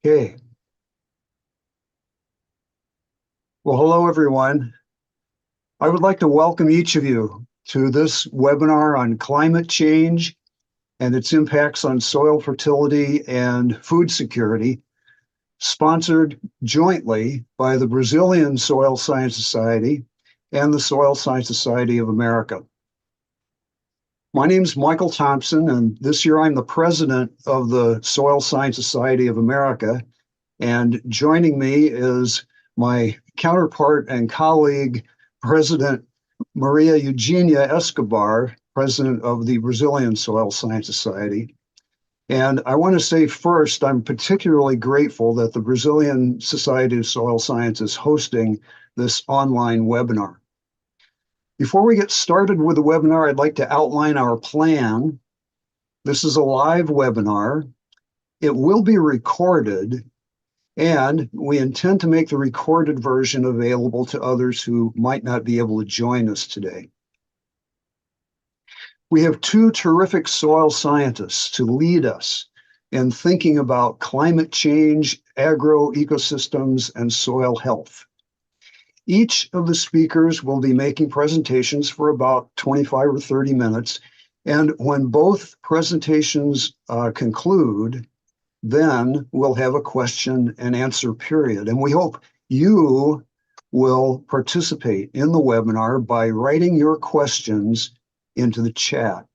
Okay. Well, hello, everyone. I would like to welcome each of you to this webinar on climate change and its impacts on soil fertility and food security, sponsored jointly by the Brazilian Soil Science Society and the Soil Science Society of America. My name is Michael Thompson, and this year I'm the president of the Soil Science Society of America. And joining me is my counterpart and colleague, President Maria Eugenia Escobar, president of the Brazilian Soil Science Society. And I want to say first, I'm particularly grateful that the Brazilian Society of Soil Science is hosting this online webinar. Before we get started with the webinar, I'd like to outline our plan. This is a live webinar. It will be recorded, and we intend to make the recorded version available to others who might not be able to join us today. We have two terrific soil scientists to lead us in thinking about climate change, agroecosystems, and soil health. Each of the speakers will be making presentations for about 25 or 30 minutes, and when both presentations conclude, then we'll have a question and answer period. And we hope you will participate in the webinar by writing your questions into the chat.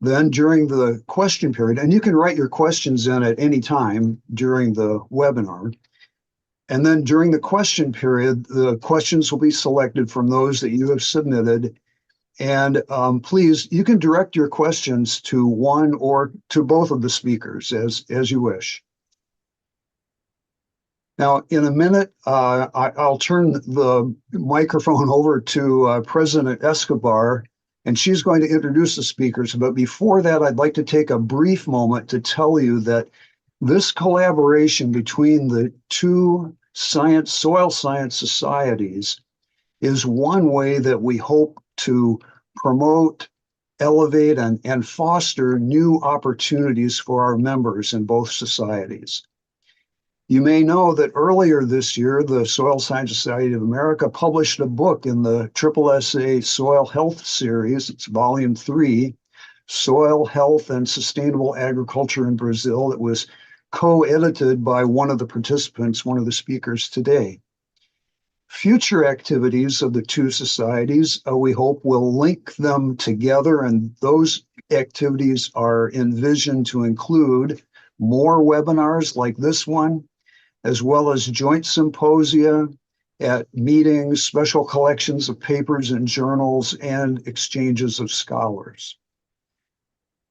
Then during the question period, and you can write your questions in at any time during the webinar, and then during the question period, the questions will be selected from those that you have submitted. And please, you can direct your questions to one or to both of the speakers as you wish. Now, in a minute, I'll turn the microphone over to President Escobar, and she's going to introduce the speakers. But before that, I'd like to take a brief moment to tell you that this collaboration between the two soil science societies is one way that we hope to promote, elevate, and foster new opportunities for our members in both societies. You may know that earlier this year, the Soil Science Society of America published a book in the SSSA Soil Health Series. It's volume 3, Soil Health and Sustainable Agriculture in Brazil. It was co-edited by one of the participants, one of the speakers today. Future activities of the two societies, we hope, will link them together, and those activities are envisioned to include more webinars like this one, as well as joint symposia at meetings, special collections of papers and journals, and exchanges of scholars.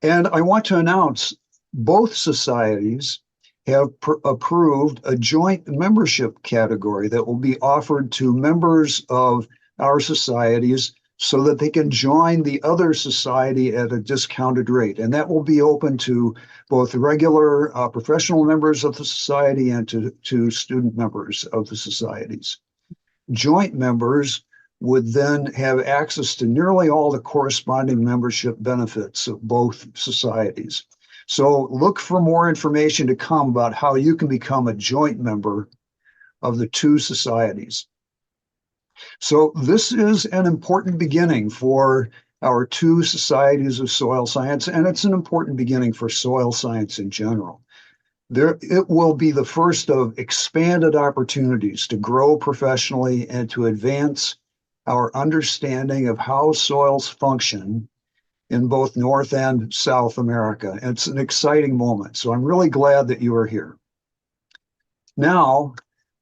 And I want to announce both societies have approved a joint membership category that will be offered to members of our societies so that they can join the other society at a discounted rate. And that will be open to both regular professional members of the society and to student members of the societies. Joint members would then have access to nearly all the corresponding membership benefits of both societies. So look for more information to come about how you can become a joint member of the two societies. So this is an important beginning for our two societies of soil science, and it's an important beginning for soil science in general. It will be the first of expanded opportunities to grow professionally and to advance our understanding of how soils function in both North and South America. It's an exciting moment, so I'm really glad that you are here. Now,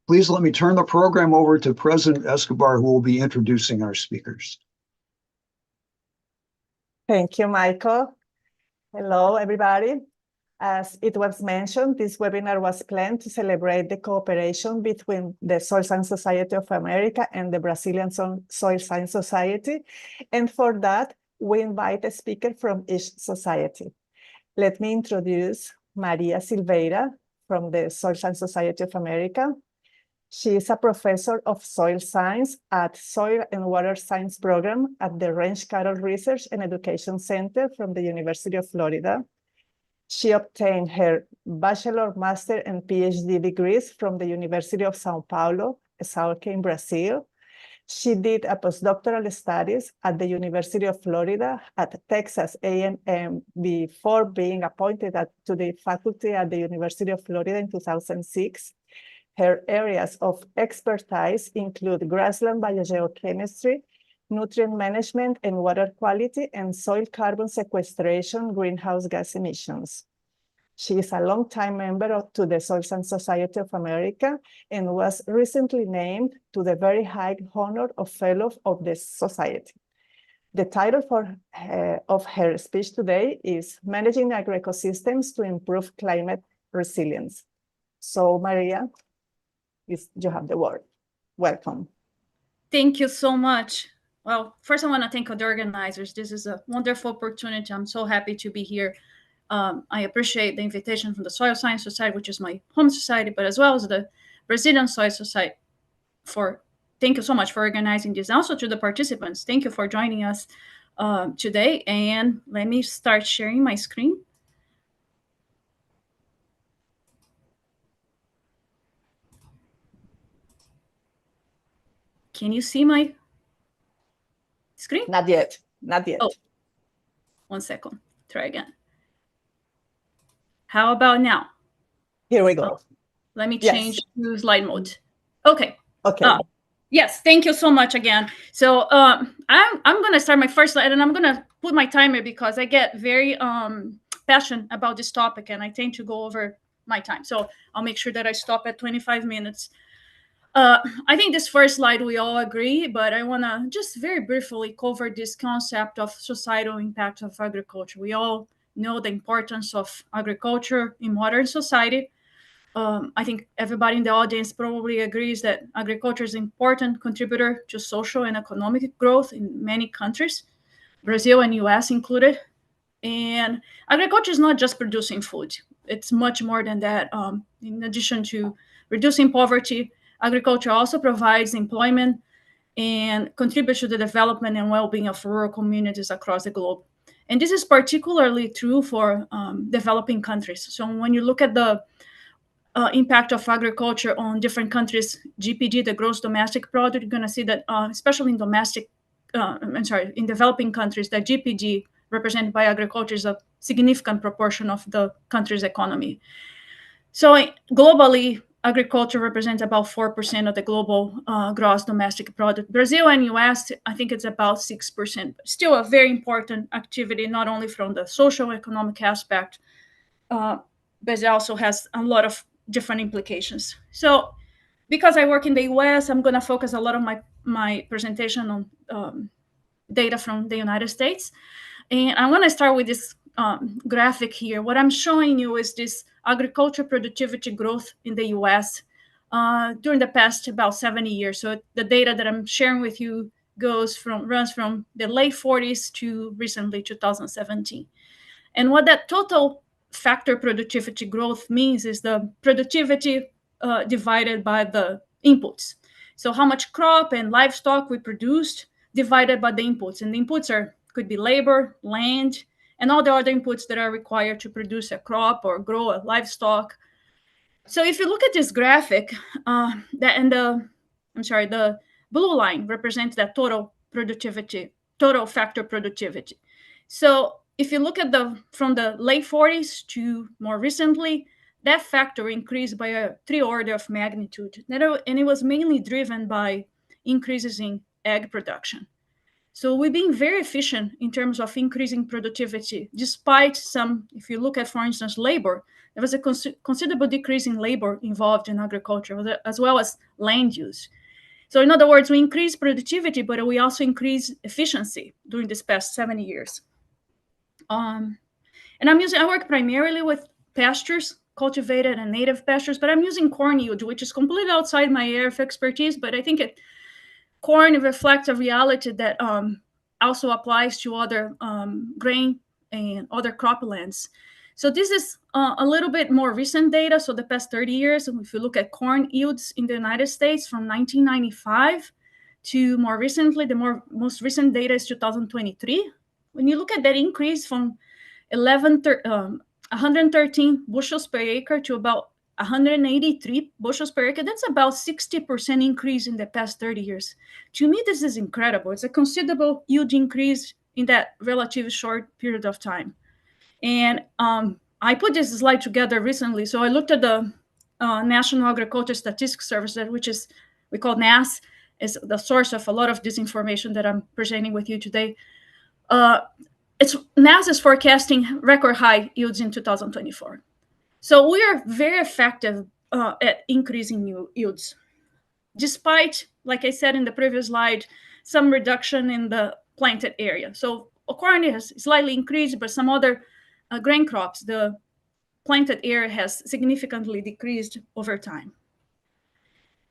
please let me turn the program over to President Escobar, who will be introducing our speakers. Thank you, Michael. Hello, everybody. As it was mentioned, this webinar was planned to celebrate the cooperation between the Soil Science Society of America and the Brazilian Soil Science Society. And for that, we invite a speaker from each society. Let me introduce Maria Silveira from the Soil Science Society of America. She is a professor of soil science at Soil and Water Science Program at the Range Cattle Research and Education Center from the University of Florida. She obtained her bachelor, master, and PhD degrees from the University of Sao Paulo, Sauca in Brazil. She did a postdoctoral studies at the University of Florida at Texas A&M before being appointed to the faculty at the University of Florida in 2006. Her areas of expertise include grassland biogeochemistry, nutrient management and water quality, and soil carbon sequestration, greenhouse gas emissions. She is a longtime member to the Soil Science Society of America and was recently named to the very high honor of Fellow of the Society. The title of her speech today is Managing Agroecosystems to Improve Climate Resilience. So, Maria, you have the word. Welcome. Thank you so much. Well, first I want to thank the organizers. This is a wonderful opportunity. I'm so happy to be here. I appreciate the invitation from the Soil Science Society, which is my home society, but as well as the Brazilian Soil Society. Thank you so much for organizing this. Also to the participants, thank you for joining us today. And let me start sharing my screen. Can you see my screen? Not yet, not yet. Oh, 1 second, try again. How about now? Here we go. Let me change to slide mode. Okay. Okay. Yes, thank you so much again. So I'm going to start my first slide, and I'm going to put my timer because I get very passionate about this topic, and I tend to go over my time. So I'll make sure that I stop at 25 minutes. I think this first slide we all agree, but I want to just very briefly cover this concept of societal impact of agriculture. We all know the importance of agriculture in modern society. I think everybody in the audience probably agrees that agriculture is an important contributor to social and economic growth in many countries, Brazil and US included. And agriculture is not just producing food. It's much more than that. In addition to reducing poverty, agriculture also provides employment and contributes to the development and well-being of rural communities across the globe. And this is particularly true for developing countries. So when you look at the impact of agriculture on different countries, GPD, the gross domestic product, you're going to see that, especially in in developing countries, that GPD represented by agriculture is a significant proportion of the country's economy. So globally, agriculture represents about 4% of the global gross domestic product. Brazil and US, I think it's about 6%. Still a very important activity, not only from the social economic aspect, but it also has a lot of different implications. So because I work in the US, I'm going to focus a lot of my presentation on data from the United States. And I want to start with this graphic here. What I'm showing you is this agriculture productivity growth in the US during the past about 70 years. So the data that I'm sharing with you runs from the late 40s to recently 2017. And what that total factor productivity growth means is the productivity divided by the inputs. So how much crop and livestock we produced divided by the inputs. And the inputs could be labor, land, and all the other inputs that are required to produce a crop or grow a livestock. So if you look at this graphic, the blue line represents that total factor productivity. So if you look at from the late 40s to more recently, that factor increased by a 3 order of magnitude. And it was mainly driven by increases in egg production. So we've been very efficient in terms of increasing productivity, despite some, if you look at, for instance, labor, there was a considerable decrease in labor involved in agriculture, as well as land use. So in other words, we increase productivity, but we also increase efficiency during this past 70 years. And I work primarily with pastures, cultivated and native pastures, but I'm using corn yield, which is completely outside my area of expertise, but I think corn reflects a reality that also applies to other grain and other croplands. So this is a little bit more recent data. So the past 30 years, if you look at corn yields in the United States from 1995 to more recently, the most recent data is 2023. When you look at that increase from 113 bushels per acre to about 183 bushels per acre. That's about 60% increase in the past 30 years. To me, this is incredible. It's a considerable yield increase in that relatively short period of time. And I put this slide together recently. So I looked at the National Agriculture Statistics Service, which is, we call NASS, is the source of a lot of this information that I'm presenting with you today. NASS is forecasting record high yields in 2024. So we are very effective at increasing yields. Despite, like I said in the previous slide, some reduction in the planted area. So corn has slightly increased, but some other grain crops, the planted area has significantly decreased over time.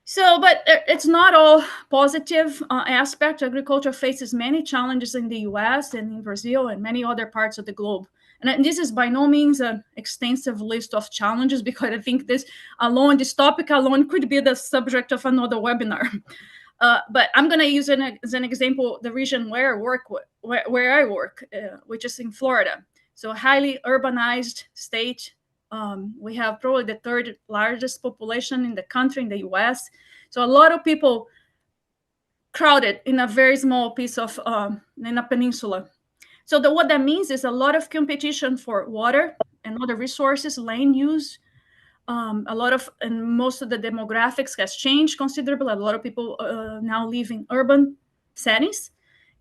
So, but it's not all positive aspect. Agriculture faces many challenges in the US and in Brazil and many other parts of the globe. And this is by no means an extensive list of challenges, because I think this topic alone could be the subject of another webinar. But I'm going to use as an example the region where I work, which is in Florida. So a highly urbanized state. We have probably the third largest population in the country, in the US. So a lot of people crowded in a very small piece of, in a peninsula. So what that means is a lot of competition for water and other resources, land use. And most of the demographics has changed considerably. A lot of people now live in urban settings.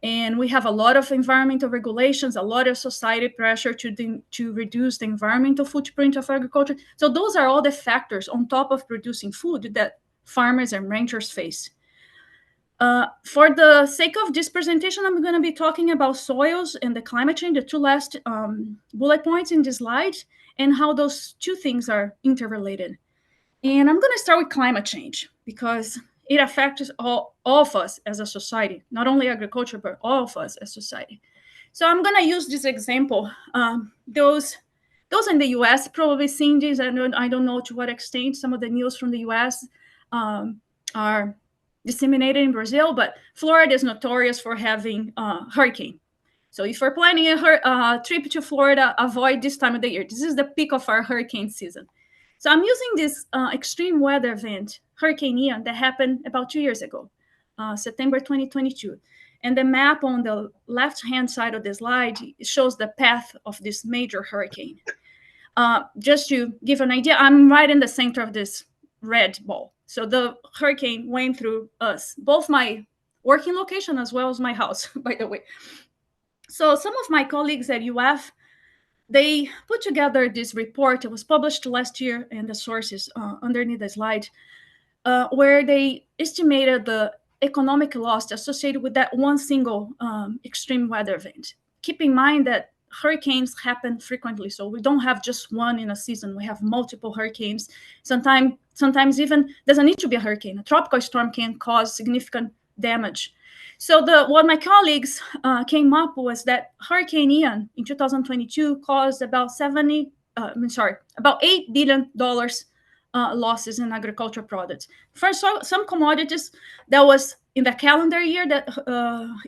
And we have a lot of environmental regulations, a lot of society pressure to reduce the environmental footprint of agriculture. So those are all the factors on top of producing food that farmers and ranchers face. For the sake of this presentation, I'm going to be talking about soils and the climate change, the two last bullet points in this slide, and how those two things are interrelated. And I'm going to start with climate change, because it affects all of us as a society, not only agriculture, but all of us as society. So I'm going to use this example. Those in the US probably seen this, and I don't know to what extent some of the news from the US are disseminated in Brazil, but Florida is notorious for having hurricane. So if you're planning a trip to Florida, avoid this time of the year. This is the peak of our hurricane season. So I'm using this extreme weather event, Hurricane Ian, that happened about 2 years ago, September 2022. And the map on the left-hand side of the slide shows the path of this major hurricane. Just to give an idea, I'm right in the center of this red ball. So the hurricane went through us, both my working location as well as my house, by the way. So some of my colleagues at UF, they put together this report. It was published last year, and the sources underneath the slide, where they estimated the economic loss associated with that one single extreme weather event. Keep in mind that hurricanes happen frequently, so we don't have just one in a season. We have multiple hurricanes. Sometimes even doesn't need to be a hurricane. A tropical storm can cause significant damage. So what my colleagues came up was that Hurricane Ian in 2022 caused about $8 billion losses in agricultural products. For some commodities, that was in the calendar year that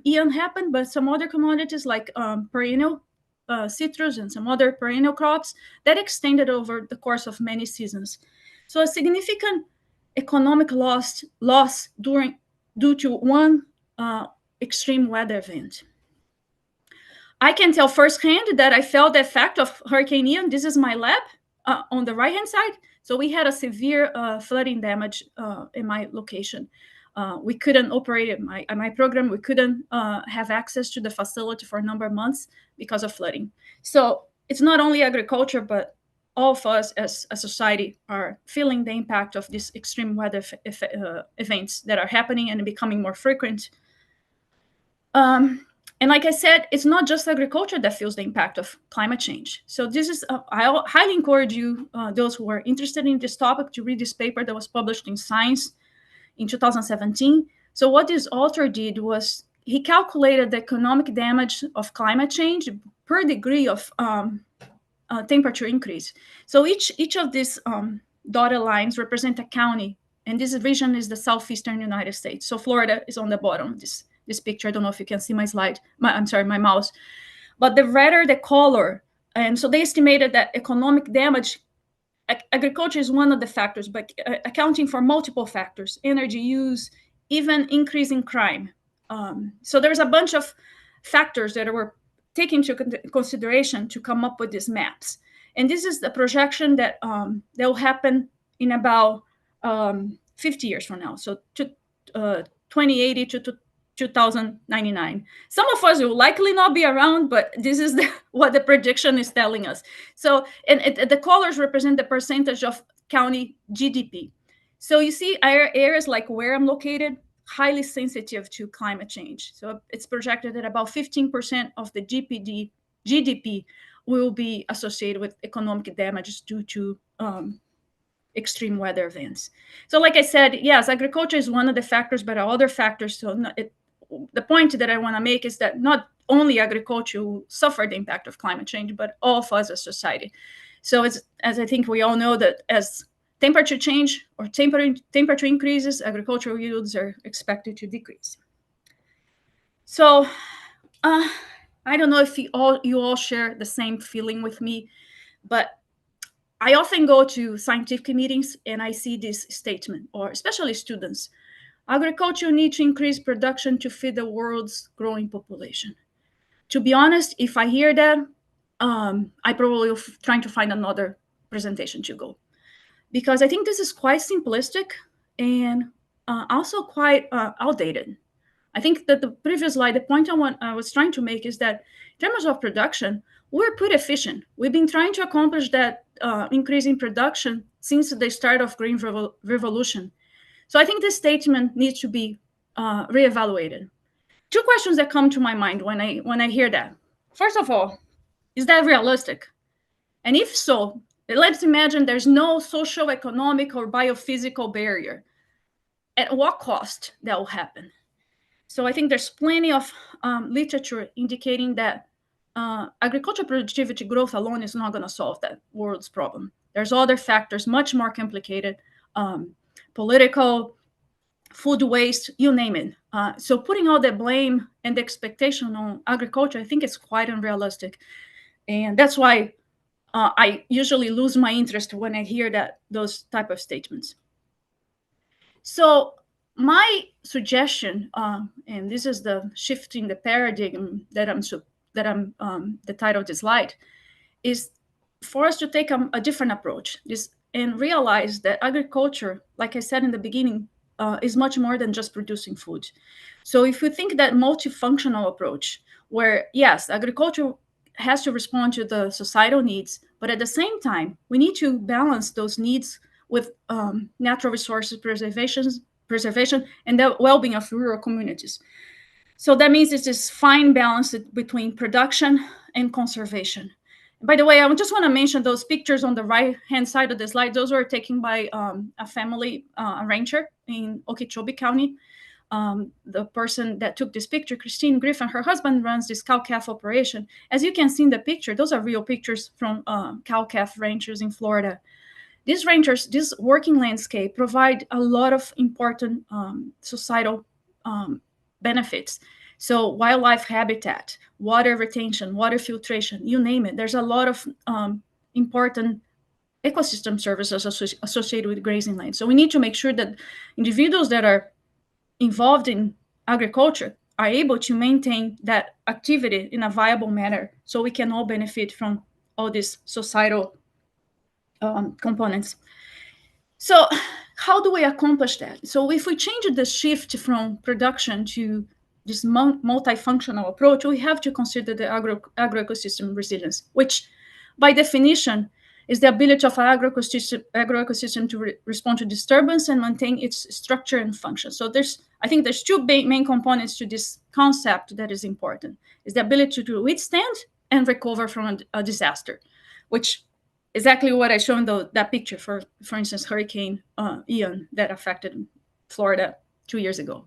Ian happened, but some other commodities like perennial citrus and some other perennial crops that extended over the course of many seasons. So a significant economic loss due to one extreme weather event. I can tell firsthand that I felt the effect of Hurricane Ian. This is my lab on the right-hand side. So we had a severe flooding damage in my location. We couldn't operate my program. We couldn't have access to the facility for a number of months because of flooding. So it's not only agriculture, but all of us as a society are feeling the impact of these extreme weather events that are happening and becoming more frequent. And like I said, it's not just agriculture that feels the impact of climate change. So this is, I highly encourage you, those who are interested in this topic, to read this paper that was published in Science in 2017. So what this author did was he calculated the economic damage of climate change per degree of temperature increase. So each of these dotted lines represent a county, and this region is the southeastern United States. So Florida is on the bottom of this picture. I don't know if you can see my slide. My mouse. But the redder the color, And so they estimated that economic damage, agriculture is one of the factors, but accounting for multiple factors, energy use, even increasing crime. So there's a bunch of factors that were taken into consideration to come up with these maps. And this is the projection that will happen in about 50 years from now. So 2080 to 2099. Some of us will likely not be around, but this is what the prediction is telling us. So, and the colors represent the percentage of county GDP. So you see areas like where I'm located, highly sensitive to climate change. So it's projected that about 15% of the GDP will be associated with economic damages due to extreme weather events. So like I said, yes, agriculture is one of the factors, but other factors. So the point that I want to make is that not only agriculture will suffer the impact of climate change, but all of us as society. So it's, as I think we all know, that as temperature change or temperature increases, agricultural yields are expected to decrease. So I don't know if you all share the same feeling with me, but I often go to scientific meetings and I see this statement, or especially students, agriculture needs to increase production to feed the world's growing population. To be honest, if I hear that, I probably will trying to find another presentation to go, because I think this is quite simplistic and also quite outdated. I think that the previous slide, the point I was trying to make is that in terms of production, we're pretty efficient. We've been trying to accomplish that increase in production since the start of Green Revolution. So I think this statement needs to be reevaluated. Two questions that come to my mind when I hear that. First of all, is that realistic? And if so, let's imagine there's no social, economic, or biophysical barrier. At what cost that will happen? So I think there's plenty of literature indicating that agricultural productivity growth alone is not going to solve that world's problem. There's other factors, much more complicated, political, food waste, you name it. So putting all the blame and the expectation on agriculture, I think it's quite unrealistic. And that's why I usually lose my interest when I hear those type of statements. So my suggestion, and this is the shifting the paradigm that I'm the title of this slide, is for us to take a different approach and realize that agriculture, like I said in the beginning, is much more than just producing food. So if we think that multifunctional approach, where yes, agriculture has to respond to the societal needs, but at the same time, we need to balance those needs with natural resources preservation and the well-being of rural communities. So that means it's this fine balance between production and conservation. By the way, I just want to mention those pictures on the right-hand side of the slide. Those were taken by a family, a rancher in Okeechobee County. The person that took this picture, Christine Griffin, her husband runs this cow-calf operation. As you can see in the picture, those are real pictures from cow-calf ranchers in Florida. These ranchers, this working landscape, provide a lot of important societal benefits. So wildlife habitat, water retention, water filtration, you name it. There's a lot of important ecosystem services associated with grazing land. So we need to make sure that individuals that are involved in agriculture are able to maintain that activity in a viable manner so we can all benefit from all these societal components. So how do we accomplish that? So if we change the shift from production to this multifunctional approach, we have to consider the agroecosystem resilience, which by definition is the ability of agroecosystem to respond to disturbance and maintain its structure and function. So I think there's two main components to this concept that is important. Is the ability to withstand and recover from a disaster, which exactly what I showed in that picture for instance, Hurricane Ian that affected Florida 2 years ago.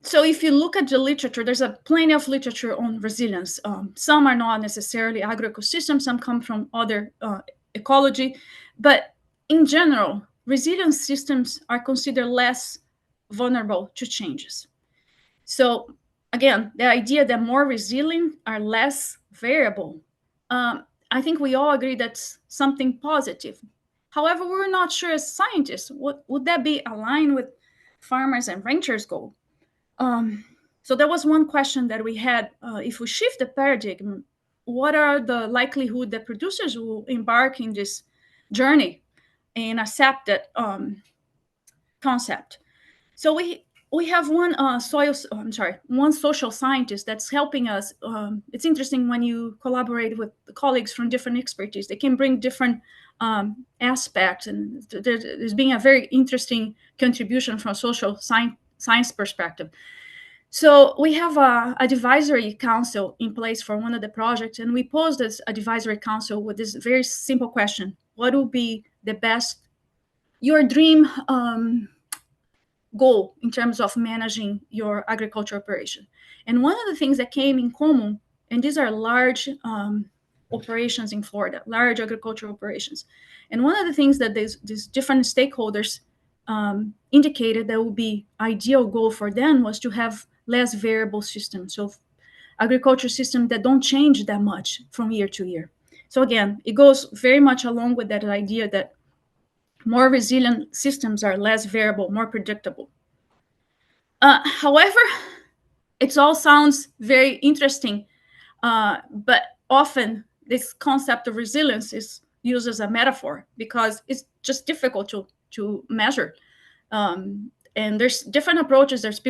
So if you look at the literature, there's plenty of literature on resilience. Some are not necessarily agroecosystems, some come from other ecology, but in general, resilient systems are considered less vulnerable to changes. So again, the idea that more resilient are less variable. I think we all agree that's something positive. However, we're not sure as scientists, would that be aligned with farmers and ranchers' goal? So that was one question that we had. If we shift the paradigm, what are the likelihood that producers will embark in this journey and accept that concept? So we have one one social scientist that's helping us. It's interesting when you collaborate with colleagues from different expertise; they can bring different aspects, and there's been a very interesting contribution from social science perspective. So we have a advisory council in place for one of the projects, and we posed this advisory council with this very simple question: what will be the best, your dream goal in terms of managing your agriculture operation? And one of the things that came in common, and these are large operations in Florida, large agricultural operations, and one of the things that these different stakeholders indicated that would be ideal goal for them was to have less variable systems, so agriculture systems that don't change that much from year to year. So again, it goes very much along with that idea that more resilient systems are less variable, more predictable. However, it all sounds very interesting, but often this concept of resilience is used as a metaphor because it's just difficult to measure. And there's different approaches. There's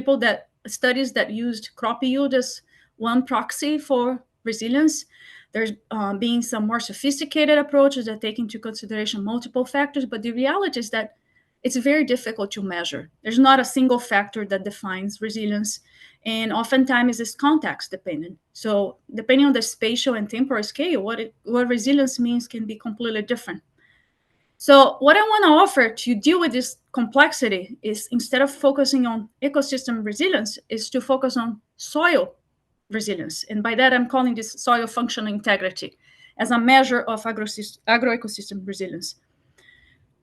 studies that used crop yield as one proxy for resilience. There's been some more sophisticated approaches that take into consideration multiple factors, but the reality is that it's very difficult to measure. There's not a single factor that defines resilience, and oftentimes it's context dependent. So depending on the spatial and temporal scale, what resilience means can be completely different. So what I want to offer to deal with this complexity is, instead of focusing on ecosystem resilience, is to focus on soil resilience. And by that, I'm calling this soil functional integrity as a measure of agroecosystem resilience.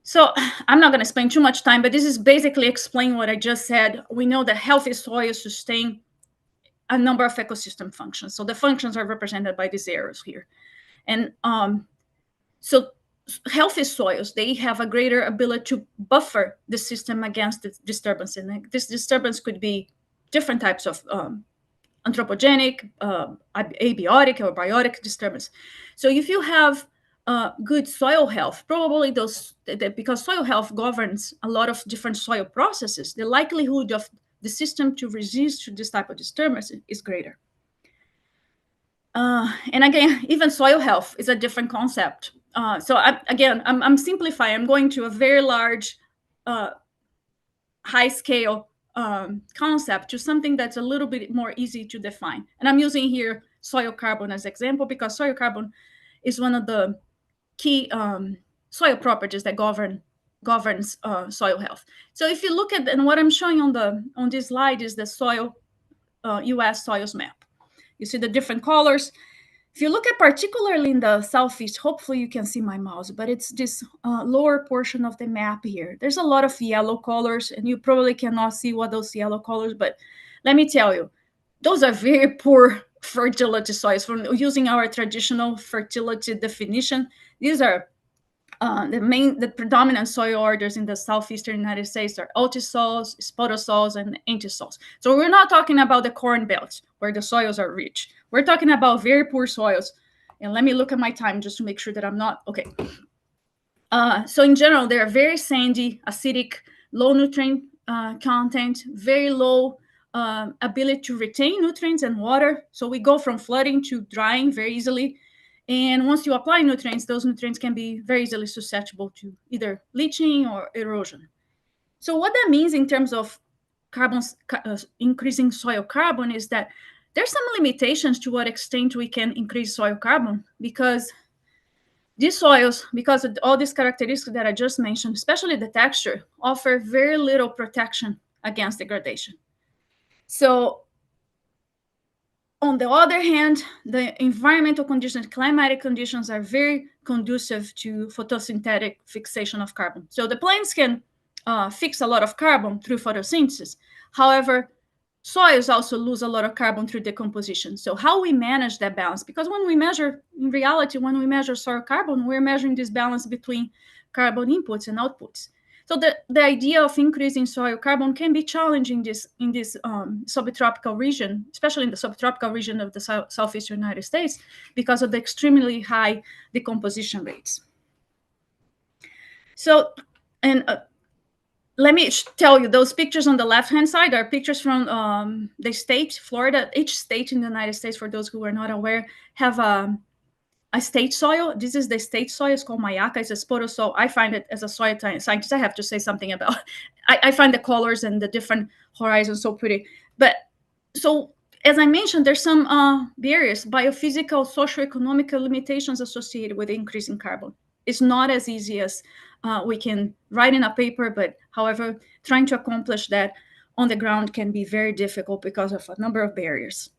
So I'm not going to spend too much time, but this is basically explaining what I just said. We know that healthy soils sustain a number of ecosystem functions. So the functions are represented by these arrows here. And so healthy soils, they have a greater ability to buffer the system against the disturbance. And this disturbance could be different types of anthropogenic, abiotic, or biotic disturbance. So if you have good soil health, probably because soil health governs a lot of different soil processes, the likelihood of the system to resist to this type of disturbance is greater. And again, even soil health is a different concept. So I'm simplifying. I'm going to a very large, high-scale concept to something that's a little bit more easy to define. And I'm using here soil carbon as example because soil carbon is one of the key soil properties that governs soil health. So if you look at, and what I'm showing on this slide is the soil U.S. soils map. You see the different colors. If you look at particularly in the southeast, hopefully you can see my mouse, but it's this lower portion of the map here. There's a lot of yellow colors, and you probably cannot see what those yellow colors, but let me tell you, those are very poor fertility soils. From using our traditional fertility definition, these are the predominant soil orders in the southeastern United States are altisols, spodosols, and antisols. So we're not talking about the corn belts where the soils are rich. We're talking about very poor soils. And let me look at my time just to make sure that I'm not, okay. So in general, they are very sandy, acidic, low nutrient content, very low ability to retain nutrients and water. So we go from flooding to drying very easily. And once you apply nutrients, those nutrients can be very easily susceptible to either leaching or erosion. So what that means in terms of increasing soil carbon is that there's some limitations to what extent we can increase soil carbon, because these soils, because of all these characteristics that I just mentioned, especially the texture, offer very little protection against degradation. So on the other hand, the environmental conditions, climatic conditions are very conducive to photosynthetic fixation of carbon. So the plants can fix a lot of carbon through photosynthesis. However, soils also lose a lot of carbon through decomposition. So how we manage that balance? Because when we measure, in reality, when we measure soil carbon, we're measuring this balance between carbon inputs and outputs. So the idea of increasing soil carbon can be challenging in this subtropical region, especially in the subtropical region of the southeastern United States, because of the extremely high decomposition rates. So, and let me tell you, those pictures on the left-hand side are pictures from the state, Florida. Each state in the United States, for those who are not aware, have a state soil. This is the state soil. It's called Mayaca. It's a spotosoil. I find it, as a soil scientist, I have to say something about I find the colors and the different horizons so pretty. But so, as I mentioned, there's some barriers, biophysical, socioeconomic limitations associated with increasing carbon. It's not as easy as we can write in a paper, but however, trying to accomplish that on the ground can be very difficult because of a number of barriers.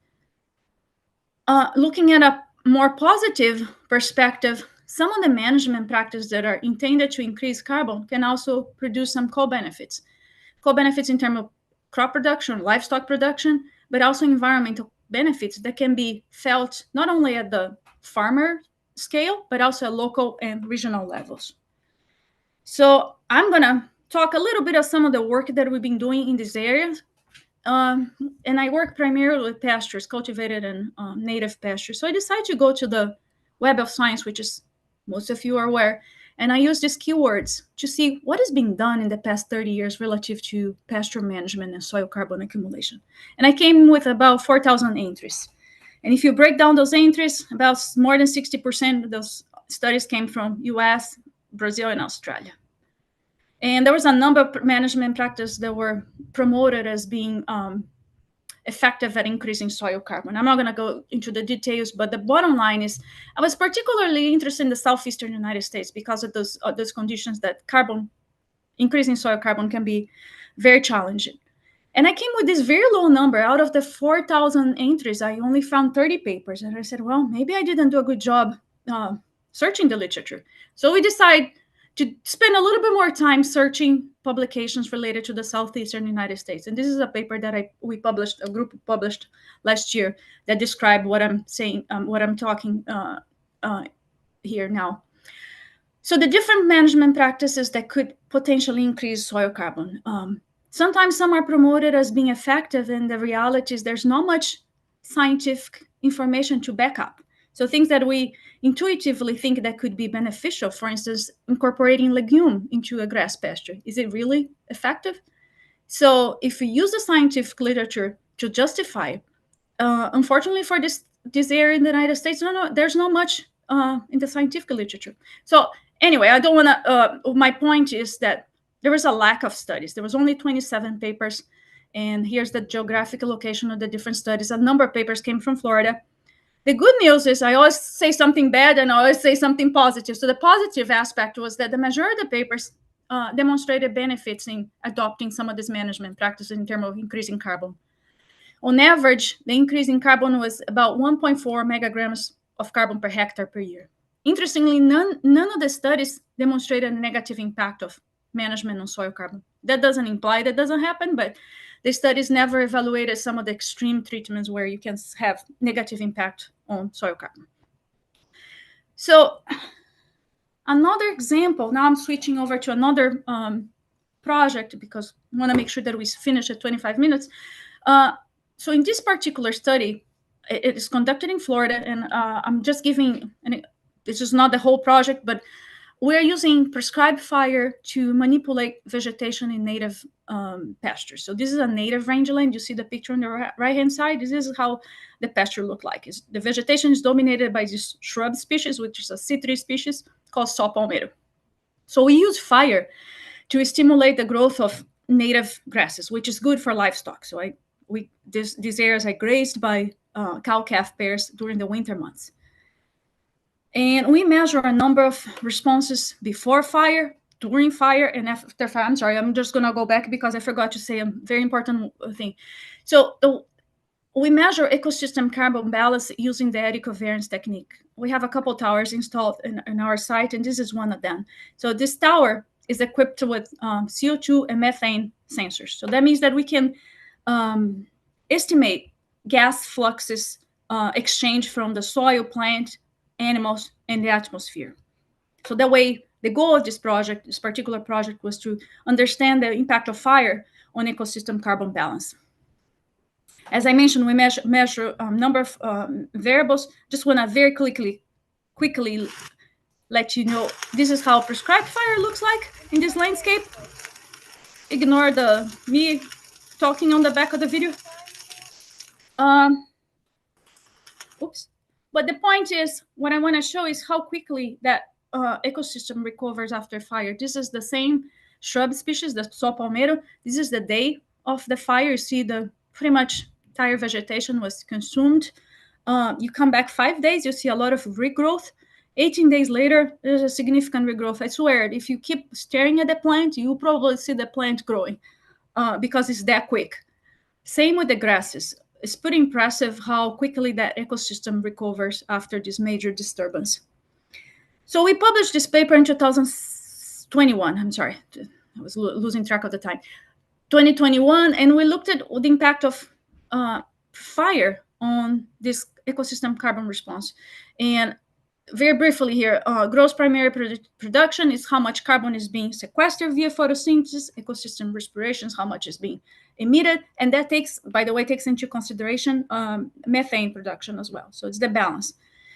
Looking at a more positive perspective, some of the management practices that are intended to increase carbon can also produce some co-benefits. Co-benefits in terms of crop production, livestock production, but also environmental benefits that can be felt not only at the farmer scale, but also at local and regional levels. So I'm gonna talk a little bit of some of the work that we've been doing in this area. And I work primarily with pastures, cultivated and native pastures. So I decided to go to the Web of Science, which is most of you are aware, and I use these keywords to see what is being done in the past 30 years relative to pasture management and soil carbon accumulation. And I came with about 4,000 entries. And if you break down those entries, about more than 60% of those studies came from US, Brazil, and Australia. And there was a number of management practices that were promoted as being effective at increasing soil carbon. I'm not going to go into the details, but the bottom line is I was particularly interested in the southeastern United States because of those conditions that increasing soil carbon can be very challenging. And I came with this very low number. Out of the 4,000 entries, I only found 30 papers. And I said, well, maybe I didn't do a good job searching the literature. So we decided to spend a little bit more time searching publications related to the southeastern United States. And this is a paper that a group published last year that described what I'm saying, what I'm talking here now. So the different management practices that could potentially increase soil carbon. Sometimes some are promoted as being effective, and the reality is there's not much scientific information to back up. So things that we intuitively think that could be beneficial, for instance, incorporating legume into a grass pasture. Is it really effective? So if we use the scientific literature to justify, unfortunately for this area in the United States, there's not much in the scientific literature. So anyway, I don't want to, my point is that there was a lack of studies. There was only 27 papers, and here's the geographical location of the different studies. A number of papers came from Florida. The good news is I always say something bad and I always say something positive. So the positive aspect was that the majority of the papers demonstrated benefits in adopting some of these management practices in terms of increasing carbon. On average, the increase in carbon was about 1.4 megagrams of carbon per hectare per year. Interestingly, none of the studies demonstrated a negative impact of management on soil carbon. That doesn't imply that doesn't happen, but the studies never evaluated some of the extreme treatments where you can have negative impact on soil carbon. So another example, now I'm switching over to another project because I want to make sure that we finish at 25 minutes. So in this particular study, it is conducted in Florida, and I'm just giving, this is not the whole project, but we're using prescribed fire to manipulate vegetation in native pastures. So this is a native rangeland. You see the picture on the right-hand side. This is how the pasture looked like. The vegetation is dominated by this shrub species, which is a citrus species called saw palmetto. So we use fire to stimulate the growth of native grasses, which is good for livestock. So these areas are grazed by cow-calf pairs during the winter months. And we measure a number of responses before fire, during fire, and after fire. I'm sorry, I'm just going to go back because I forgot to say a very important thing. So we measure ecosystem carbon balance using the eddy covariance technique. We have a couple towers installed in our site, and this is one of them. So this tower is equipped with CO2 and methane sensors. So that means that we can estimate gas fluxes exchange from the soil, plant, animals, and the atmosphere. So that way, the goal of this project, this particular project, was to understand the impact of fire on ecosystem carbon balance. As I mentioned, we measure a number of variables. Just want to very quickly let you know, this is how prescribed fire looks like in this landscape. Ignore me talking on the back of the video. Oops. But the point is, what I want to show is how quickly that ecosystem recovers after fire. This is the same shrub species, the Saw Palmetto. This is the day of the fire. You see the pretty much entire vegetation was consumed. You come back 5 days, you see a lot of regrowth. 18 days later, there's a significant regrowth. I swear, if you keep staring at the plant, you'll probably see the plant growing because it's that quick. Same with the grasses. It's pretty impressive how quickly that ecosystem recovers after this major disturbance. So we published this paper in 2021. I'm sorry, I was losing track of the time. 2021, and we looked at the impact of fire on this ecosystem carbon response. And very briefly here, gross primary production is how much carbon is being sequestered via photosynthesis, ecosystem respirations, how much is being emitted, and that takes, by the way, takes into consideration methane production as well. So it's the balance.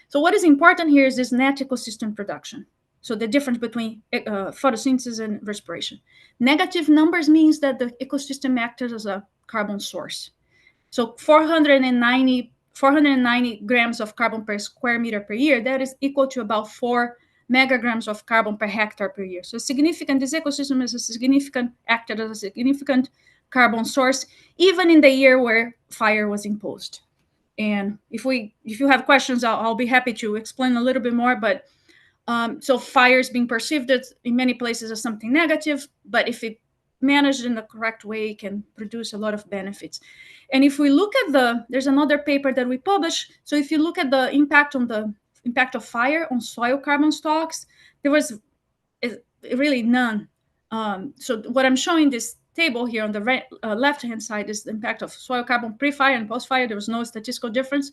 So what is important here is this net ecosystem production. So the difference between photosynthesis and respiration. Negative numbers means that the ecosystem acted as a carbon source. So 490 grams of carbon per square meter per year, that is equal to about 4 megagrams of carbon per hectare per year. So significant, this ecosystem is a significant, acted as a significant carbon source, even in the year where fire was imposed. And if you have questions, I'll be happy to explain a little bit more, but so fire is being perceived in many places as something negative, but if it managed in the correct way, it can produce a lot of benefits. And if we look at there's another paper that we published. So if you look at the impact of fire on soil carbon stocks, there was really none. So what I'm showing this table here on the left-hand side is the impact of soil carbon pre-fire and post-fire. There was no statistical difference.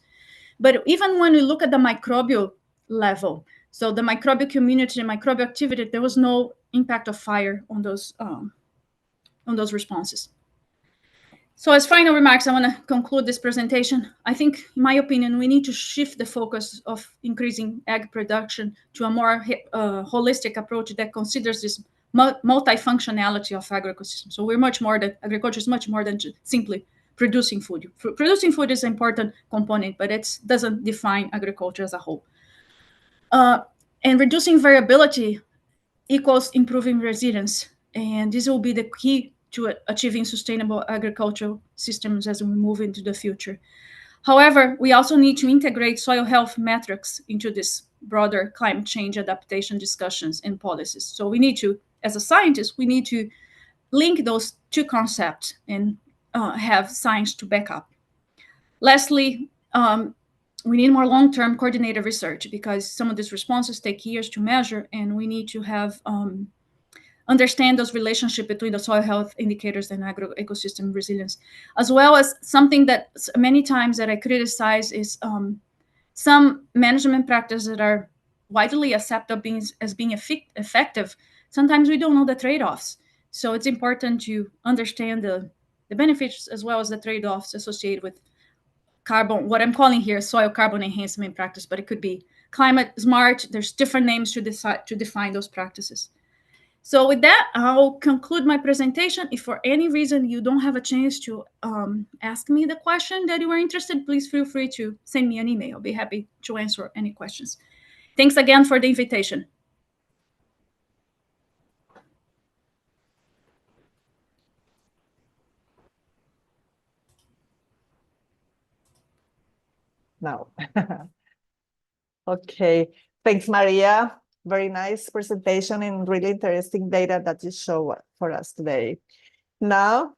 But even when we look at the microbial level, so the microbial community and microbial activity, there was no impact of fire on those responses. So as final remarks, I want to conclude this presentation. I think, in my opinion, we need to shift the focus of increasing ag production to a more holistic approach that considers this multifunctionality of agroecosystem. So agriculture is much more than simply producing food. Producing food is an important component, but it doesn't define agriculture as a whole. And reducing variability equals improving resilience. And this will be the key to achieving sustainable agricultural systems as we move into the future. However, we also need to integrate soil health metrics into this broader climate change adaptation discussions and policies. So we need to, as a scientist, we need to link those two concepts and have science to back up. Lastly, we need more long-term coordinated research because some of these responses take years to measure, and we need to have understand those relationships between the soil health indicators and agroecosystem resilience, as well as something that many times that I criticize is some management practices that are widely accepted as being effective. Sometimes we don't know the trade-offs. So it's important to understand the benefits as well as the trade-offs associated with carbon, what I'm calling here soil carbon enhancement practice, but it could be climate smart. There's different names to define those practices. So with that, I'll conclude my presentation. If for any reason you don't have a chance to ask me the question that you were interested, please feel free to send me an email. I'll be happy to answer any questions. Thanks again for the invitation. No. Okay, thanks, Maria. Very nice presentation and really interesting data that you show for us today. Now,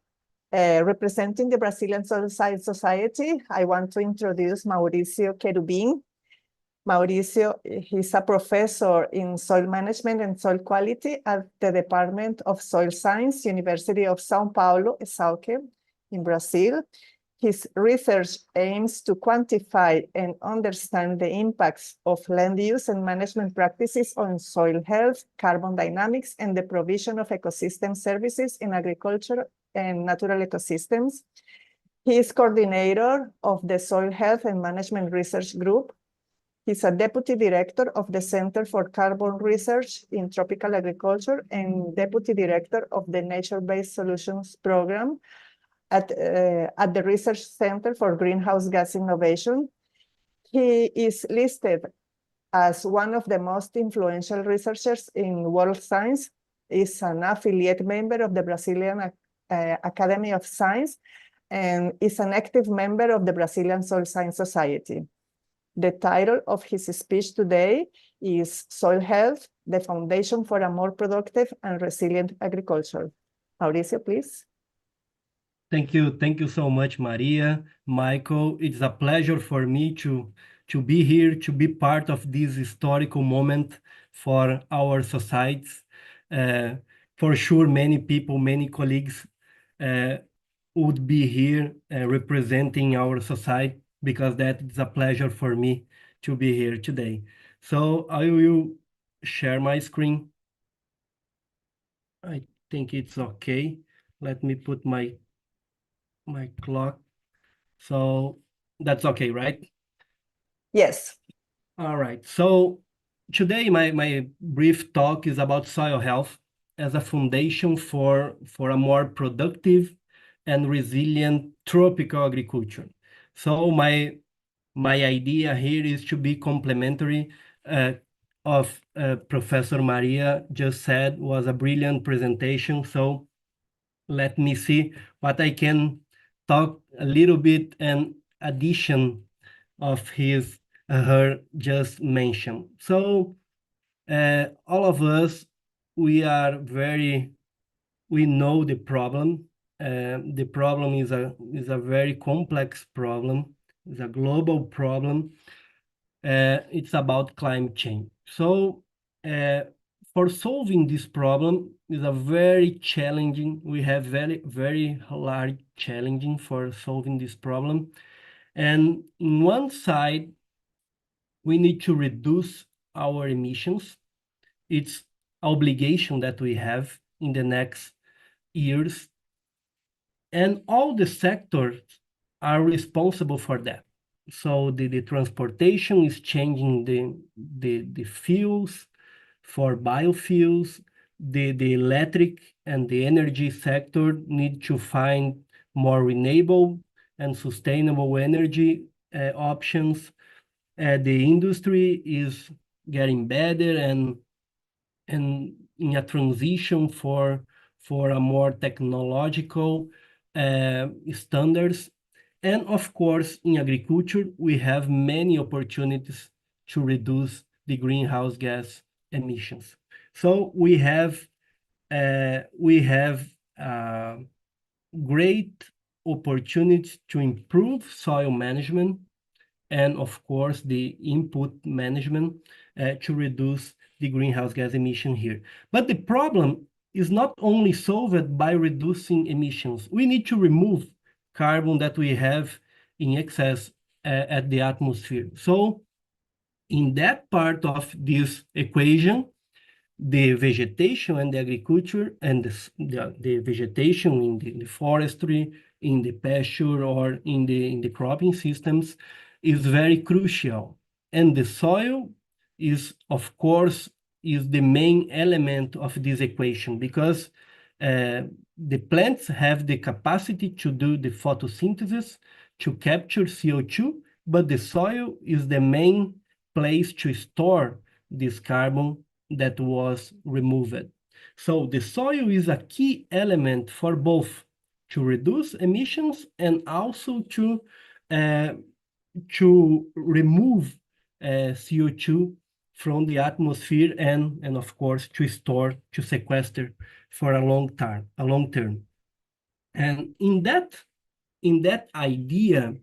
representing the Brazilian Soil Science Society, I want to introduce Mauricio Querubin. Mauricio, he's a professor in soil management and soil quality at the Department of Soil Science, University of São Paulo, ESALQ, in Brazil. His research aims to quantify and understand the impacts of land use and management practices on soil health, carbon dynamics, and the provision of ecosystem services in agriculture and natural ecosystems. He is coordinator of the Soil Health and Management Research Group. He's a deputy director of the Center for Carbon Research in Tropical Agriculture and deputy director of the Nature-Based Solutions Program at the Research Center for Greenhouse Gas Innovation. He is listed as one of the most influential researchers in world science, is an affiliate member of the Brazilian Academy of Science, and is an active member of the Brazilian Soil Science Society. The title of his speech today is Soil Health, the Foundation for a More Productive and Resilient Agriculture. Mauricio, please. Thank you so much, Maria, Michael. It's a pleasure for me to be here, to be part of this historical moment for our societies. For sure, many people, many colleagues would be here representing our society, because that is a pleasure for me to be here today. So I will share my screen. I think it's okay. Let me put my clock. So that's okay, right? Yes. All right. So today my brief talk is about soil health as a foundation for a more productive and resilient tropical agriculture. So my idea here is to be complementary of Professor Maria just said. Was a brilliant presentation. So let me see what I can talk a little bit in addition of her just mentioned. So all of us, we know the problem. The problem is a very complex problem. It's a global problem. It's about climate change. So for solving this problem is a very challenging. We have very large challenging for solving this problem. And in one side, we need to reduce our emissions. It's obligation that we have in the next years. And all the sectors are responsible for that. So the transportation is changing the fuels for biofuels. The electric and the energy sector need to find more renewable and sustainable energy options. The industry is getting better and in a transition for a more technological standards. And of course, in agriculture, we have many opportunities to reduce the greenhouse gas emissions. So we have great opportunities to improve soil management and of course the input management to reduce the greenhouse gas emission here. But the problem is not only solved by reducing emissions. We need to remove carbon that we have in excess at the atmosphere. So in that part of this equation, the vegetation and the agriculture and the vegetation in the forestry, in the pasture, or in the cropping systems is very crucial. And the soil is, of course, is the main element of this equation, because the plants have the capacity to do the photosynthesis, to capture CO2, but the soil is the main place to store this carbon that was removed. So the soil is a key element for both to reduce emissions and also to remove CO2 from the atmosphere and of course to store, to sequester for a long term. And in that idea,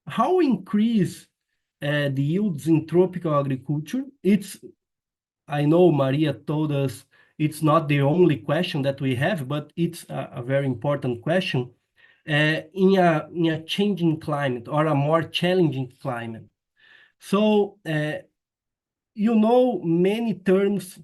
how increase the yields in tropical agriculture? I know Maria told us it's not the only question that we have, but it's a very important question. in a changing climate or a more challenging climate. So, many terms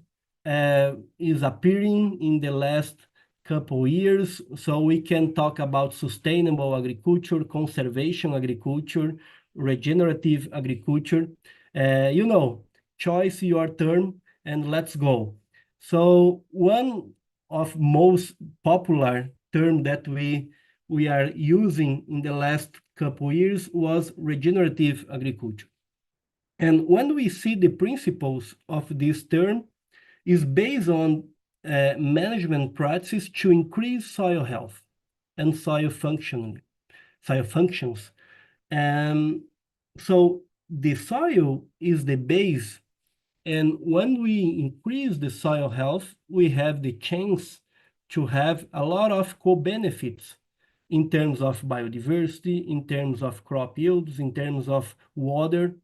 is appearing in the last couple years. So we can talk about sustainable agriculture, conservation agriculture, regenerative agriculture. Choose your term and let's go. So one of most popular term that we are using in the last couple years was regenerative agriculture. And when we see the principles of this term is based on management practices to increase soil health and soil functions. So the soil is the base, and when we increase the soil health, we have the chance to have a lot of co-benefits in terms of biodiversity, in terms of crop yields, in terms of water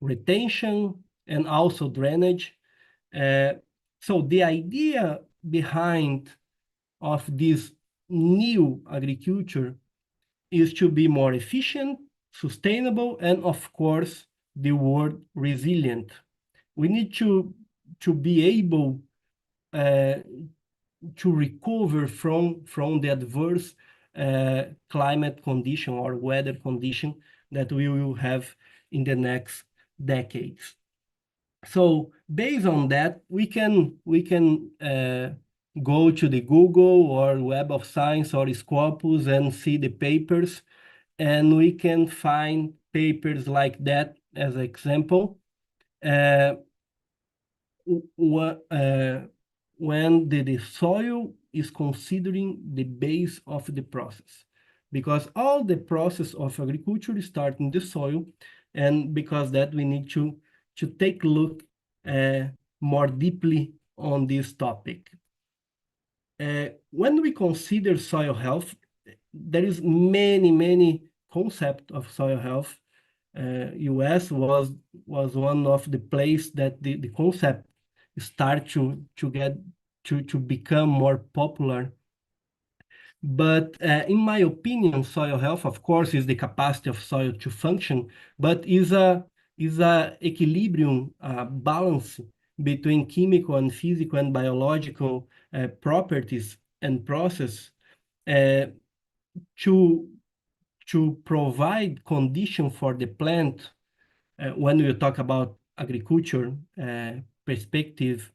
retention, and also drainage. So the idea behind of this new agriculture is to be more efficient, sustainable, and of course, the word resilient. We need to be able to recover from the adverse climate condition or weather condition that we will have in the next decades. So based on that, we can go to the Google or Web of Science or Scopus and see the papers, and we can find papers like that as an example. When the soil is considering the base of the process, because all the process of agriculture starts in the soil, and because that we need to take a look more deeply on this topic. When we consider soil health, there is many concepts of soil health. US was one of the place that the concept start to become more popular. But in my opinion, soil health, of course, is the capacity of soil to function, but is a equilibrium, balance between chemical and physical and biological properties and process to provide condition for the plant. When we talk about agriculture perspective,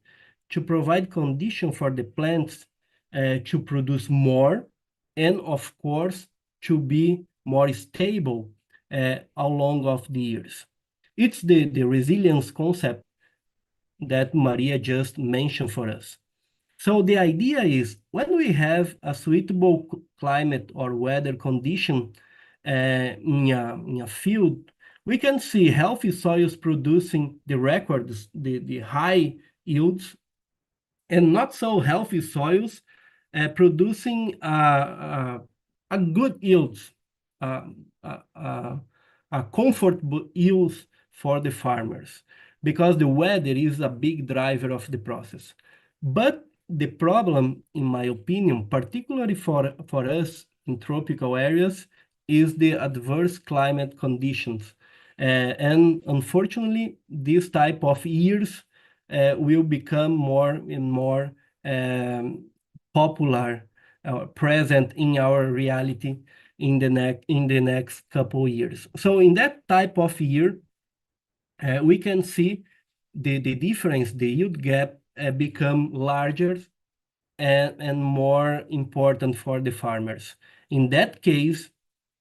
to provide condition for the plants to produce more, and of course to be more stable along of the years. It's the resilience concept that Maria just mentioned for us. So the idea is, when we have a suitable climate or weather condition in a field, we can see healthy soils producing the records, the high yields, and not so healthy soils producing a good yields, a comfortable yields for the farmers, because the weather is a big driver of the process. But the problem, in my opinion, particularly for us in tropical areas, is the adverse climate conditions. And unfortunately, this type of years will become more and more popular, present in our reality in the next couple of years. So in that type of year, we can see the difference, the yield gap become larger and more important for the farmers. In that case,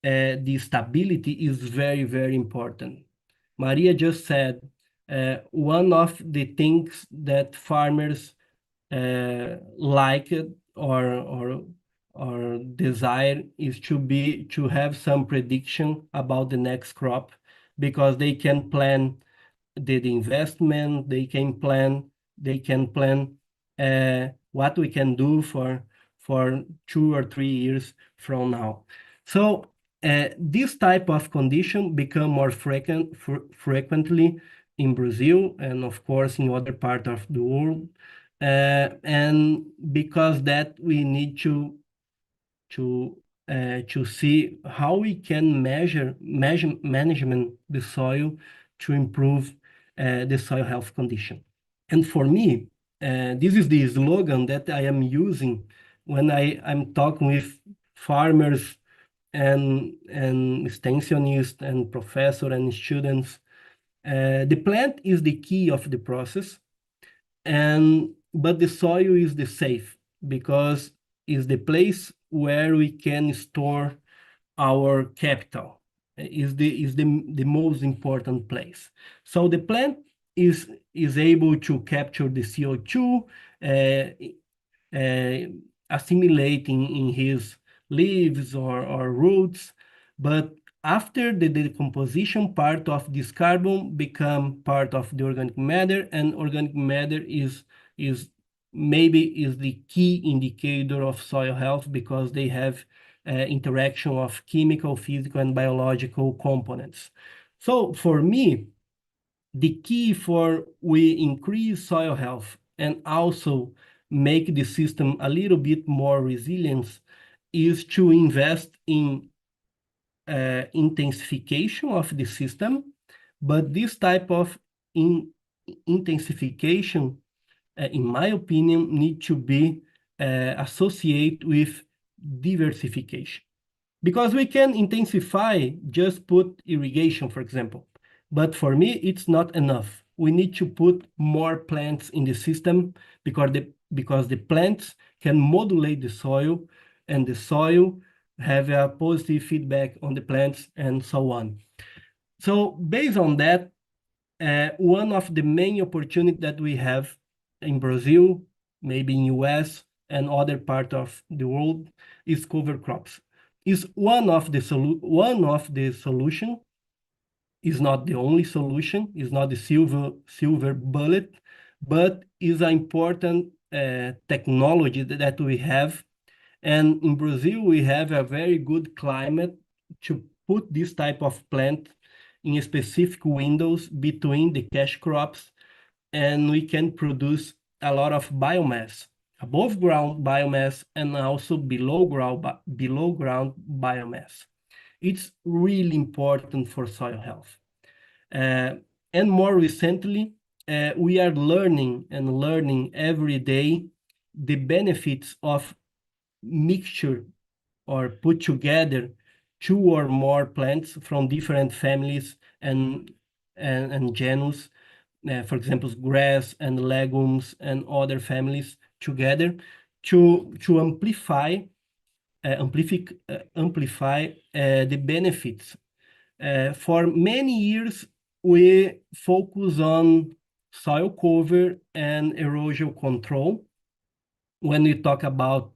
the stability is very important. Maria just said one of the things that farmers like or desire is to have some prediction about the next crop, because they can plan the investment, they can plan what we can do for 2 or 3 years from now. So this type of condition become more frequently in Brazil, and of course in other parts of the world. And because that we need to to see how we can management the soil to improve the soil health condition. And for me, this is the slogan that I am using when I'm talking with farmers and extensionists and professors and students. The plant is the key of the process, but the soil is the safe, because it's the place where we can store our capital. Is the most important place. So the plant is able to capture the CO2, assimilating in his leaves or roots, but after the decomposition, part of this carbon become part of the organic matter, and organic matter is the key indicator of soil health, because they have interaction of chemical, physical, and biological components. So for me, the key for we increase soil health and also make the system a little bit more resilient is to invest in intensification of the system. But this type of intensification, in my opinion, need to be associated with diversification. Because we can intensify, just put irrigation, for example. But for me, it's not enough. We need to put more plants in the system, because the plants can modulate the soil, and the soil have a positive feedback on the plants, and so on. So based on that, one of the main opportunities that we have in Brazil, maybe in US and other part of the world, is cover crops. Is one of the solution. Is not the only solution. Is not the silver bullet, but is an important technology that we have. And in Brazil, we have a very good climate to put this type of plant in specific windows between the cash crops, and we can produce a lot of biomass, above ground biomass, and also below ground biomass. It's really important for soil health. And more recently, we are learning every day the benefits of mixture or put together 2 or more plants from different families and genus, for example, grass and legumes and other families together to amplify the benefits. For many years, we focus on soil cover and erosion control when we talk about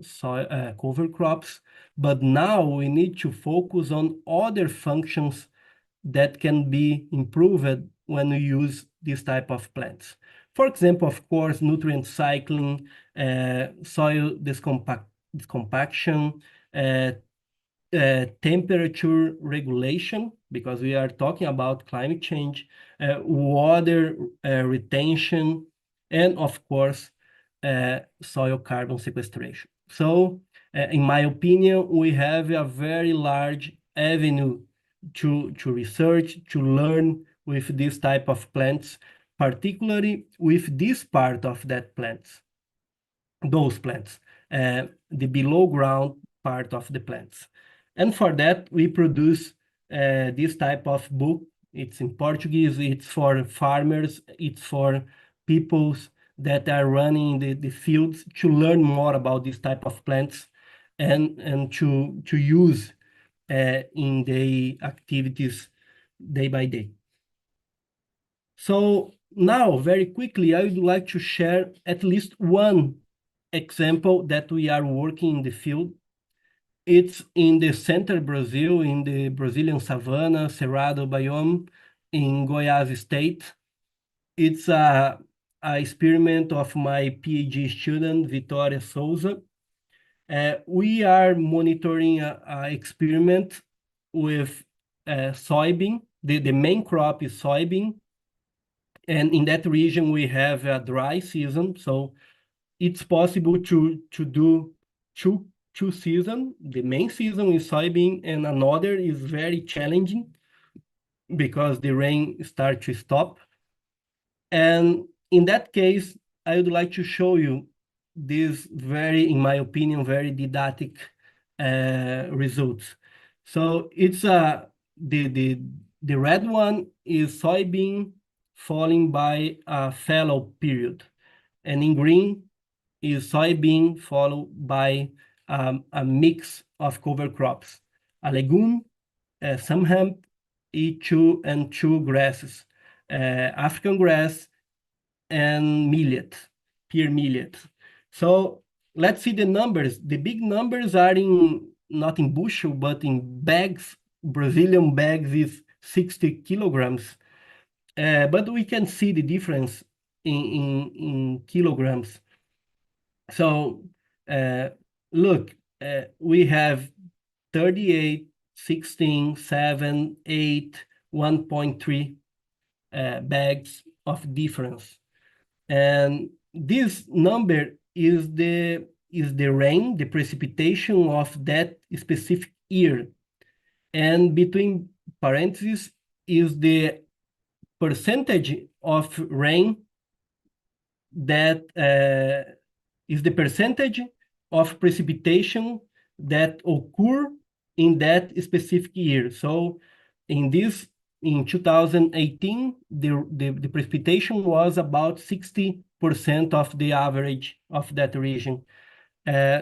soil cover crops, but now we need to focus on other functions that can be improved when we use this type of plants. For example, of course, nutrient cycling, soil discompaction, temperature regulation, because we are talking about climate change, water retention, and of course, soil carbon sequestration. So, in my opinion, we have a very large avenue to research, to learn with this type of plants, particularly with this part of that plants, those plants, the below ground part of the plants. And for that, we produce this type of book. It's in Portuguese, it's for farmers, it's for peoples that are running the fields to learn more about this type of plants and to use in their activities day by day. So now, very quickly, I would like to share at least one example that we are working in the field. It's in the center Brazil, in the Brazilian savanna, Cerrado biome, in Goiás state. It's a experiment of my PhD student, Vitória Souza. We are monitoring an experiment with soybean. The main crop is soybean. And in that region, we have a dry season. So it's possible to do 2 two seasons. The main season is soybean, and another is very challenging because the rain starts to stop. And in that case, I would like to show you this very, in my opinion, very didactic results. So it's the red one is soybean falling by a fallow period, and in green is soybean followed by a mix of cover crops, a legume, some hemp, and two grasses, African grass and millet, pear millet. So let's see the numbers. The big numbers are not in bushel, but in bags. Brazilian bags is 60 kilograms. But we can see the difference in kilograms. So look, we have 38, 16, 7, 8, 1.3 bags of difference. And this number is the rain, the precipitation of that specific year. And between parentheses is the percentage of rain that is the percentage of precipitation that occur in that specific year. So in 2018, the precipitation was about 60% of the average of that region.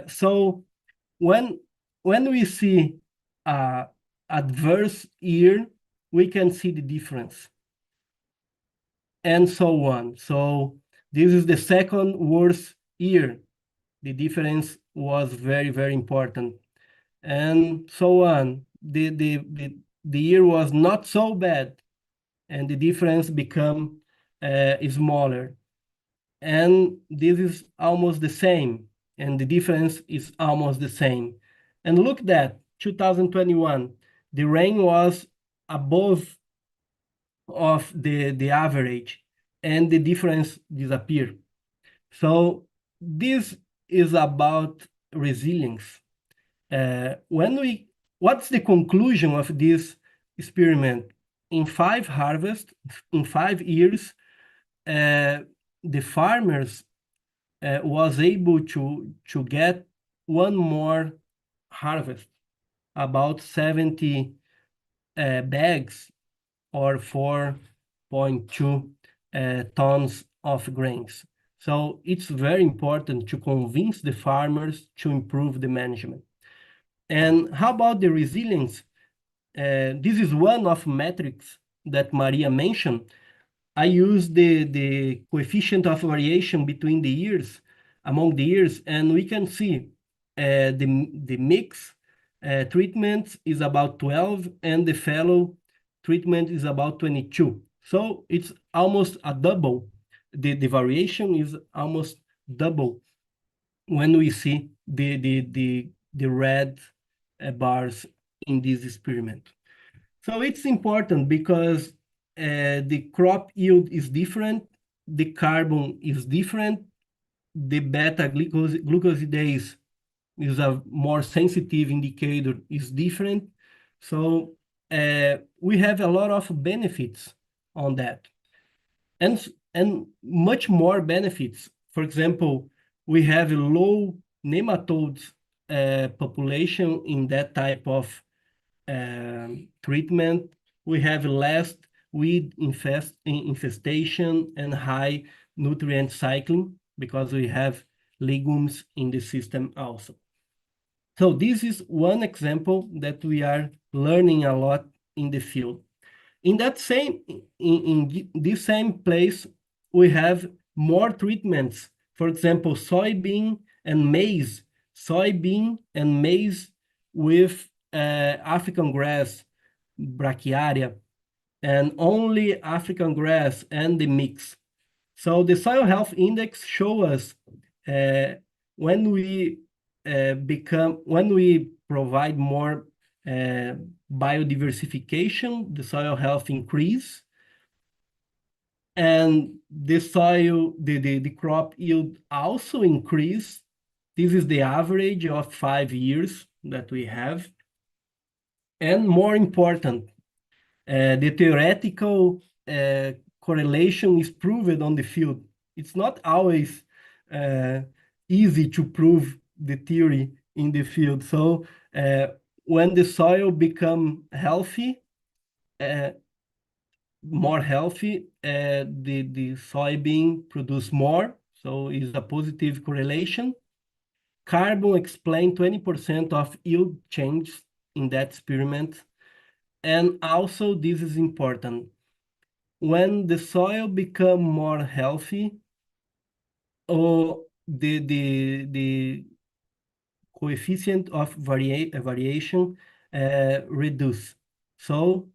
So when we see adverse year, we can see the difference, and so on. So this is the second worst year. The difference was very, very important, and so on. The year was not so bad, and the difference become smaller. And this is almost the same, and the difference is almost the same. And look that 2021, the rain was above of the average, and the difference disappeared. So this is about resilience. What's the conclusion of this experiment? In 5 harvests, in 5 years, the farmers was able to get one more harvest, about 70 bags or 4.2 tons of grains. So it's very important to convince the farmers to improve the management. And how about the resilience? This is one of metrics that Maria mentioned. I use the coefficient of variation between the years, among the years, and we can see the mix treatment is about 12, and the fallow treatment is about 22. So it's almost a double. The variation is almost double when we see the red bars in this experiment. So it's important because the crop yield is different, the carbon is different, the beta glucosidase is a more sensitive indicator, is different. So we have a lot of benefits on that, and much more benefits. For example, we have a low nematodes population in that type of treatment. We have less weed infestation and high nutrient cycling because we have legumes in the system also. So this is one example that we are learning a lot in the field. In this same place, we have more treatments. For example, soybean and maize with African grass, brachiaria, and only African grass and the mix. So the soil health index shows us when we provide more biodiversification, the soil health increase, and the crop yield also increase This is the average of 5 years that we have. And more important, the theoretical correlation is proved on the field. It's not always easy to prove the theory in the field. So when the soil become healthy, more healthy, the soybean produce more. So it's a positive correlation. Carbon explained 20% of yield change in that experiment. And also, this is important. When the soil become more healthy, or the coefficient of variation reduce. So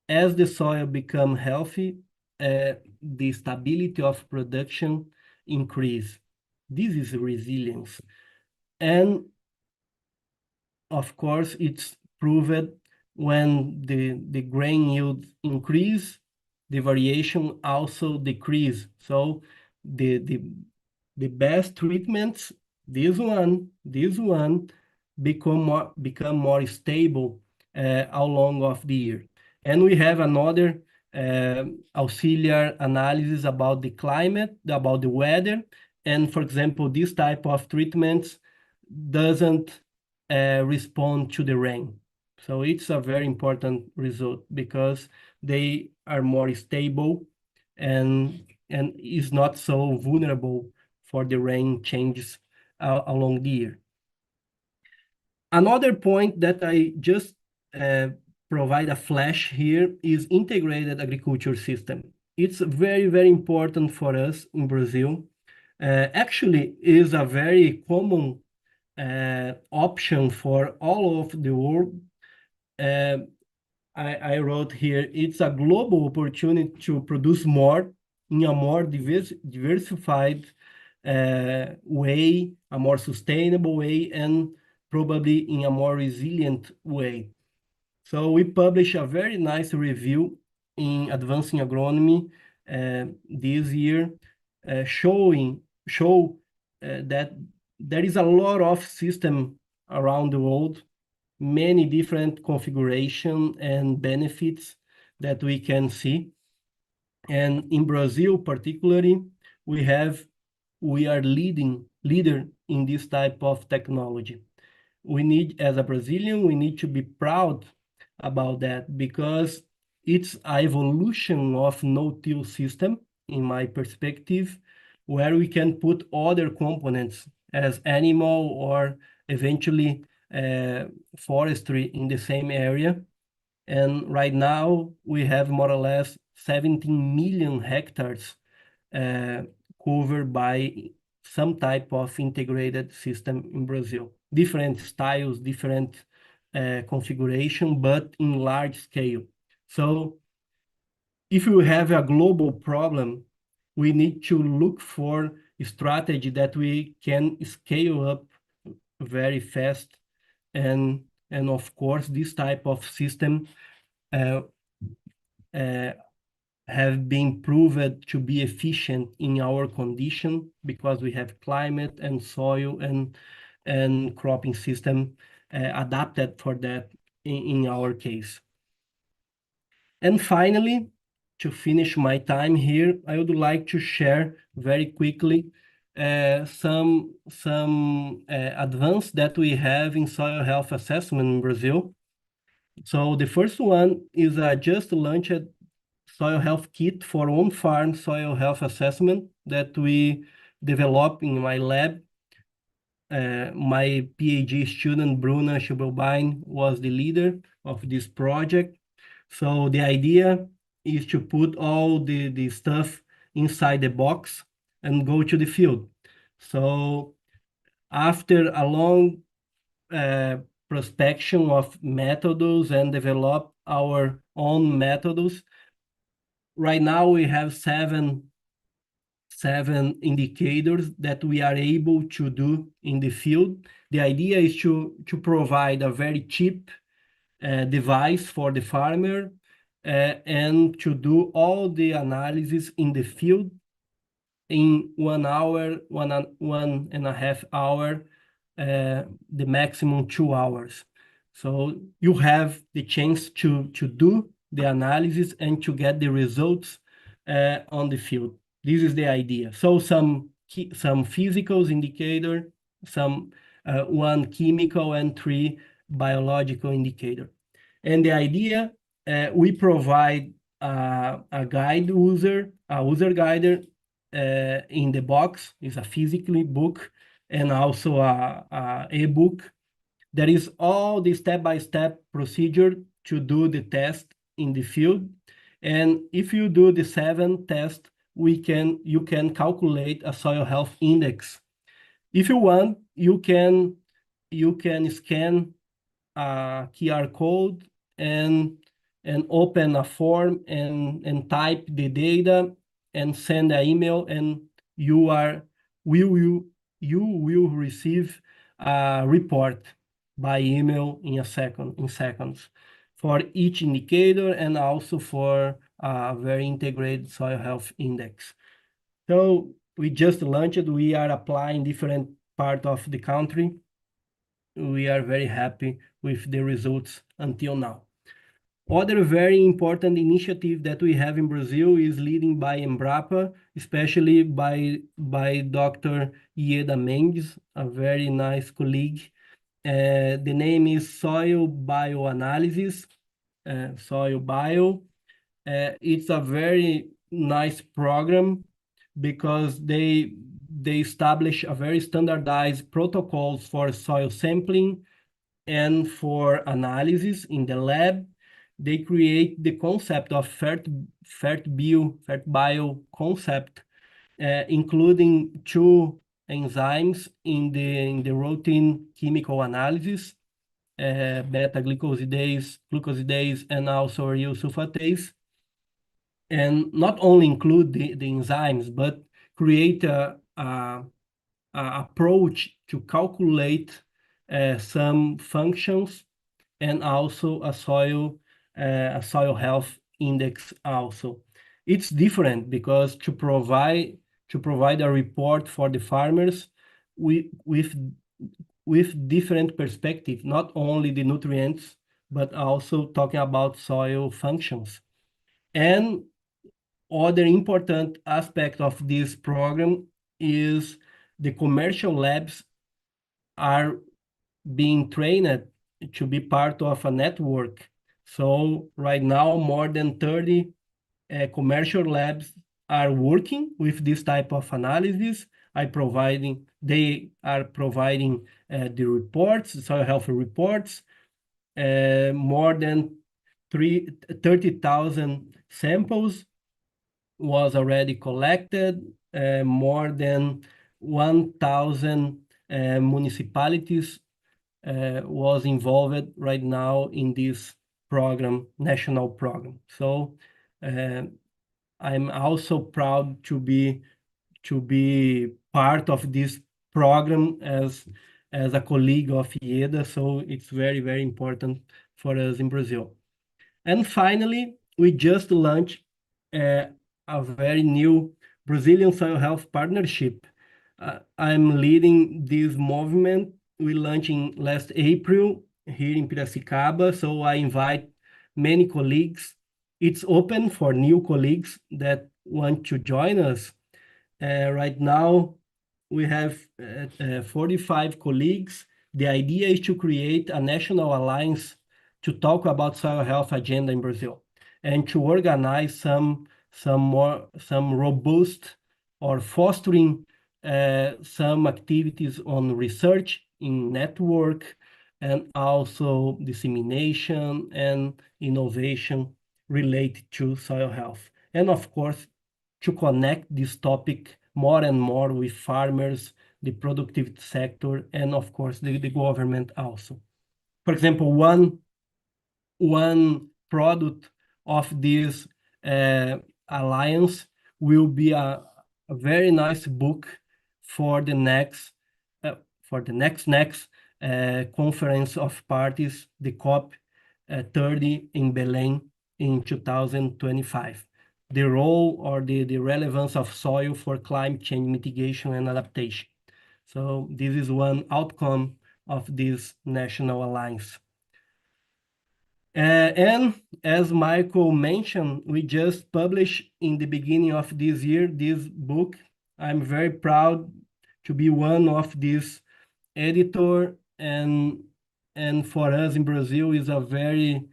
as the soil become healthy, the stability of production increase. This is resilience. And of course, it's proved when the grain yield increase, the variation also decrease. So the best treatments, this one become more stable along of the year. And we have another auxiliary analysis about the climate, about the weather. And for example, this type of treatments doesn't respond to the rain. So it's a very important result because they are more stable and is not so vulnerable for the rain changes along the year. Another point that I just provide a flash here is integrated agriculture system. It's very, very important for us in Brazil. Actually, is a very common option for all of the world. I wrote here, it's a global opportunity to produce more in a more diversified way, a more sustainable way, and probably in a more resilient way. So we published a very nice review in Advancing Agronomy this year, show that there is a lot of system around the world, many different configuration and benefits that we can see. And in Brazil, particularly, we are leader in this type of technology. As a Brazilian, we need to be proud about that because it's an evolution of no-till system, in my perspective, where we can put other components as animal or eventually forestry in the same area. And right now we have more or less 17 million hectares covered by some type of integrated system in Brazil. Different styles, different configuration, but in large scale. So if we have a global problem, we need to look for a strategy that we can scale up very fast. And of course, this type of system have been proven to be efficient in our condition because we have climate and soil and cropping system adapted for that in our case. And finally, to finish my time here, I would like to share very quickly some advance that we have in soil health assessment in Brazil. So the first one is a just launched soil health kit for on-farm soil health assessment that we developed in my lab. My PhD student, Bruna Schubelbein, was the leader of this project. So the idea is to put all the stuff inside the box and go to the field. So after a long prospection of methods and develop our own methods, right now we have seven indicators that we are able to do in the field. The idea is to provide a very cheap device for the farmer and to do all the analysis in the field in 1 hour, 1.5 hours the maximum 2 hours. So you have the chance to do the analysis and to get the results on the field. This is the idea. So some physical indicator, some 1 chemical and 3 biological indicator. And the idea, we provide a user guide in the box. Is a physical book and also a ebook. There is all the step-by-step procedure to do the test in the field. And if you do the 7 test, you can calculate a soil health index. If you want, you can scan a QR code and open a form and type the data and send an email, and you will receive a report by email in seconds for each indicator and also for a very integrated soil health index. So we just launched. We are applying different parts of the country. We are very happy with the results until now. Other very important initiative that we have in Brazil is leading by Embrapa, especially by Dr. Ieda Mendes, a very nice colleague. The name is Soil Bioanalysis, Soil Bio. It's a very nice program because they establish a very standardized protocols for soil sampling and for analysis in the lab. They create the concept of FertBio concept, including 2 enzymes in the routine chemical analysis, beta-glucosidase, and also aryl sulfatase. And not only include the enzymes, but create a approach to calculate some functions and also a soil health index also. It's different because to provide a report for the farmers with different perspective, not only the nutrients, but also talking about soil functions. And other important aspect of this program is the commercial labs are being trained to be part of a network. So right now, more than 30 commercial labs are working with this type of analysis. They are providing the reports, soil health reports, more than 30,000 samples was already collected, more than 1,000 municipalities was involved right now in this program, national program. So I'm also proud to be part of this program as a colleague of Ieda. So it's very, very important for us in Brazil. And finally, we just launched a very new Brazilian soil health partnership. I'm leading this movement. We launched in last April here in Piracicaba, so I invite many colleagues. It's open for new colleagues that want to join us. Right now, we have 45 colleagues. The idea is to create a national alliance to talk about soil health agenda in Brazil and to organize some robust or fostering some activities on research in network and also dissemination and innovation related to soil health. And of course, to connect this topic more and more with farmers, the productivity sector, and of course, the government also. For example, one product of this alliance will be a very nice book for the next conference of parties, the COP 30 in Belém in 2025. The role or the relevance of soil for climate change mitigation and adaptation. So this is one outcome of this national alliance. And as Michael mentioned, we just published in the beginning of this year this book. I'm very proud to be one of these editor, and for us in Brazil is a very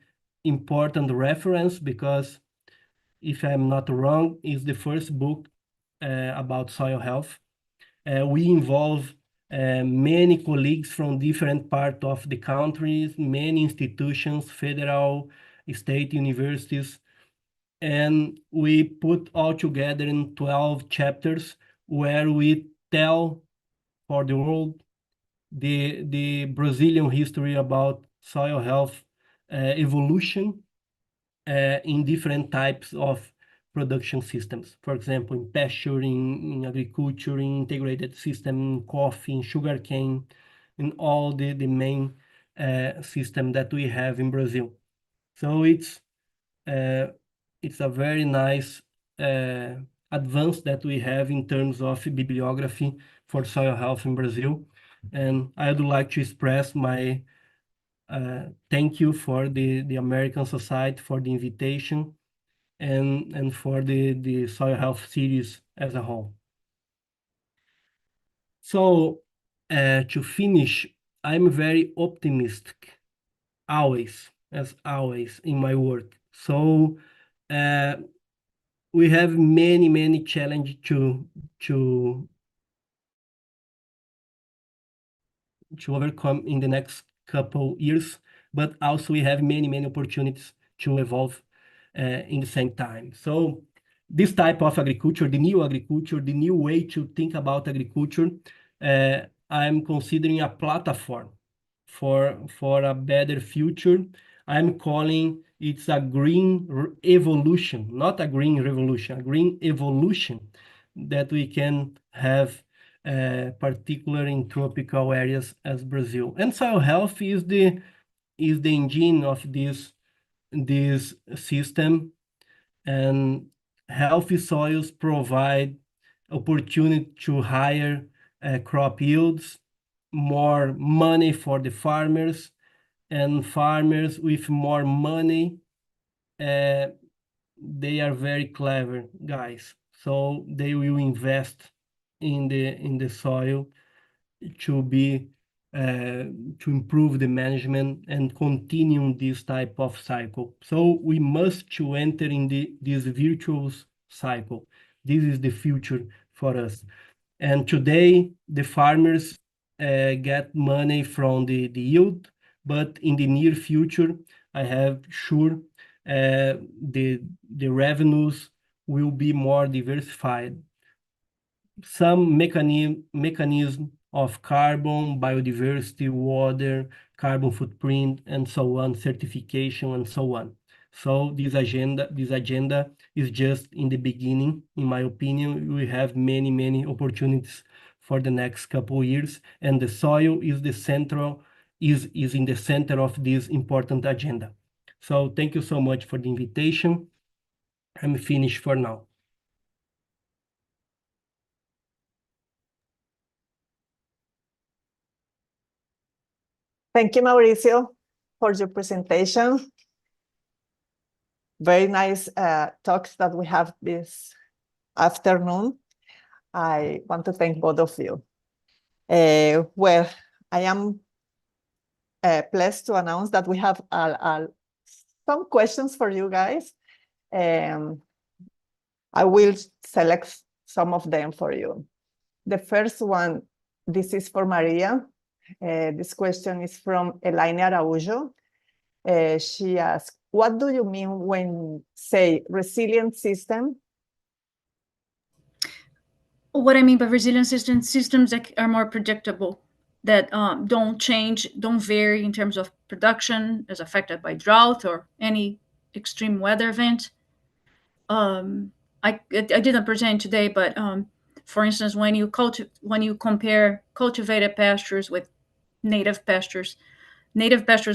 important reference, because if I'm not wrong, it's the first book about soil health. We involve many colleagues from different parts of the country, many institutions, federal, state universities, and we put all together in 12 chapters where we tell for the world the Brazilian history about soil health evolution in different types of production systems. For example, in pasturing, in agriculture, in integrated system, in coffee, in sugarcane, in all the main system that we have in Brazil. So it's a very nice advance that we have in terms of bibliography for soil health in Brazil. And I would like to express my thank you for the American Society for the invitation, and for the soil health series as a whole. So to finish, I'm very optimistic, always, as always in my work. So we have many challenges to overcome in the next couple years, but also we have many opportunities to evolve in the same time. So this type of agriculture, the new way to think about agriculture, I'm considering a platform for a better future. I'm calling it's a green evolution, not a green revolution, a green evolution that we can have, particularly in tropical areas as Brazil. And soil health is the engine of this system, and healthy soils provide opportunity to higher crop yields, more money for the farmers, and farmers with more money, they are very clever guys, so they will invest in the soil to be to improve the management and continue this type of cycle. So we must to enter in this virtuous cycle. This is the future for us. And today the farmers get money from the yield, but in the near future, I have sure the revenues will be more diversified. Some mechanism of carbon, biodiversity, water, carbon footprint, and so on, certification, and so on. So this agenda is just in the beginning. In my opinion, we have many opportunities for the next couple of years, and the soil is in the center of this important agenda. So thank you so much for the invitation. I'm finished for now. Thank you, Mauricio, for your presentation. Very nice talks that we have this afternoon. I want to thank both of you. Well, I am pleased to announce that we have some questions for you guys. I will select some of them for you. The first one, this is for Maria. This question is from Elaine Araujo. She asks, what do you mean when say resilient system? What I mean by resilient systems that are more predictable, that don't change, don't vary in terms of production as affected by drought or any extreme weather event. I didn't present today, but for instance, when you compare cultivated pastures with native pastures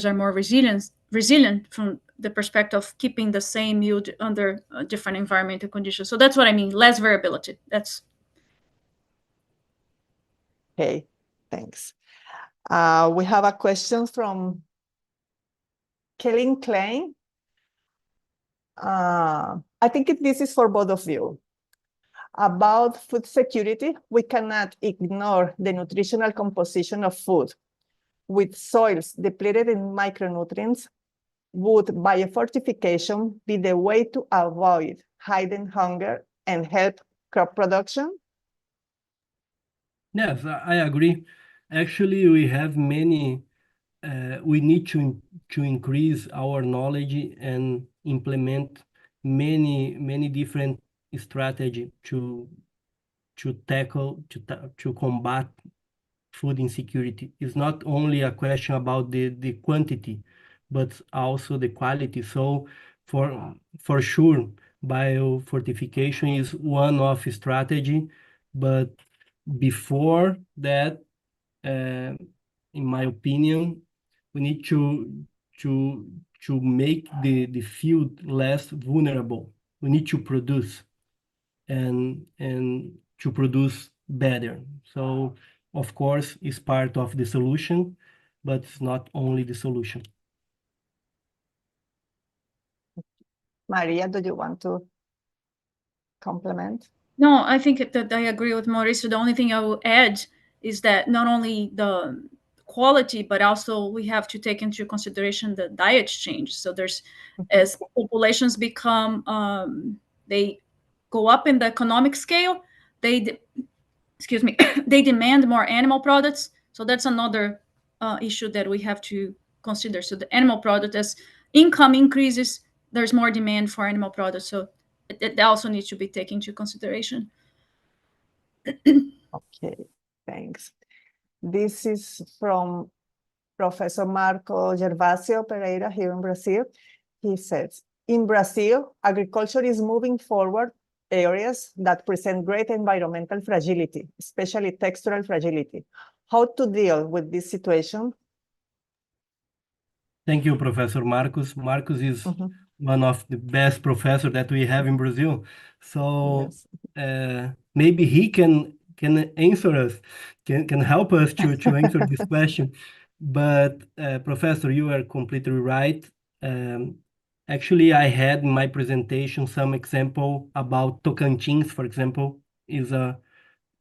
are more resilient from the perspective of keeping the same yield under different environmental conditions. So that's what I mean, less variability. Okay, thanks. We have a question from Kelly Klein. I think this is for both of you. About food security, we cannot ignore the nutritional composition of food. With soils depleted in micronutrients, would biofortification be the way to avoid hidden hunger and help crop production? Yes, I agree. Actually, we have many, we need to increase our knowledge and implement many different strategies to tackle, to combat food insecurity. It's not only a question about the quantity, but also the quality. So for sure, biofortification is one of strategy, but before that, in my opinion, we need to make the field less vulnerable. We need to produce and to produce better. So of course, it's part of the solution, but it's not only the solution. Maria, do you want to complement? No, I think that I agree with Mauricio. The only thing I will add is that not only the quality, but also we have to take into consideration the diet change. So there's, as populations become, they go up in the economic scale, excuse me, they demand more animal products. So that's another issue that we have to consider. So the animal product, as income increases, there's more demand for animal products. So it also needs to be taken into consideration. Okay, thanks. This is from Professor Marco Gervasio Pereira here in Brazil. He says, in Brazil, agriculture is moving forward areas that present great environmental fragility, especially textural fragility. How to deal with this situation? Thank you, Professor Marcos. Marcos is one of the best professors that we have in Brazil. So Yes. maybe he can answer us, can help us to answer this question. But Professor, you are completely right. Actually, I had in my presentation some example about Tocantins, for example, is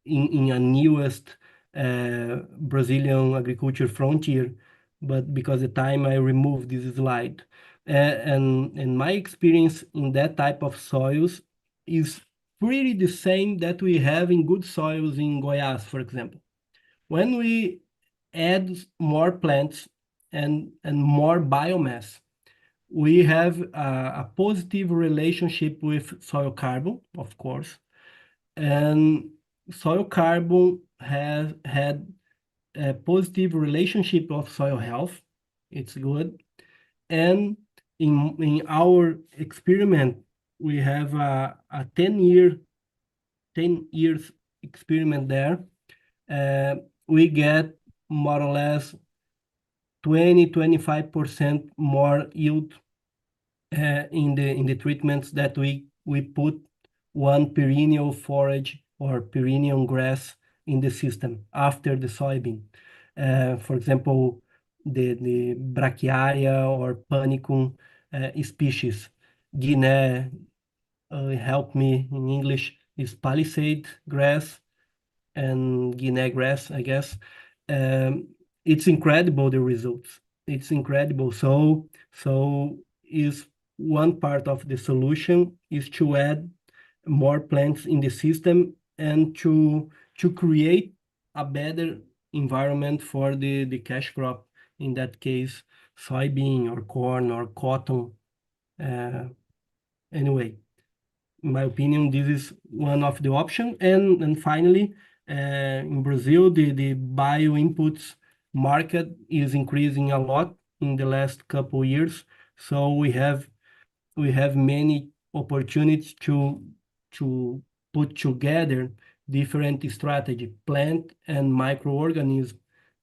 in a newest Brazilian agriculture frontier, but because of the time I removed this slide. And my experience in that type of soils is pretty the same that we have in good soils in Goiás, for example. When we add more plants and more biomass, we have a positive relationship with soil carbon, of course, and soil carbon has had a positive relationship of soil health. It's good. And in our experiment, we have a 10 years experiment there. We get more or less 25% more yield in the treatments that we put one perennial forage or perennial grass in the system after the soybean. For example, the Brachiaria or Panicum species. Guinea, help me in English, is palisade grass and Guinea grass, I guess. It's incredible, the results. It's incredible. So is one part of the solution is to add more plants in the system and to create a better environment for the cash crop, in that case, soybean or corn or cotton. Anyway, in my opinion, this is one of the options. And finally, in Brazil, the bio inputs market is increasing a lot in the last couple years. So we have many opportunities to put together different strategy, plant and microorganisms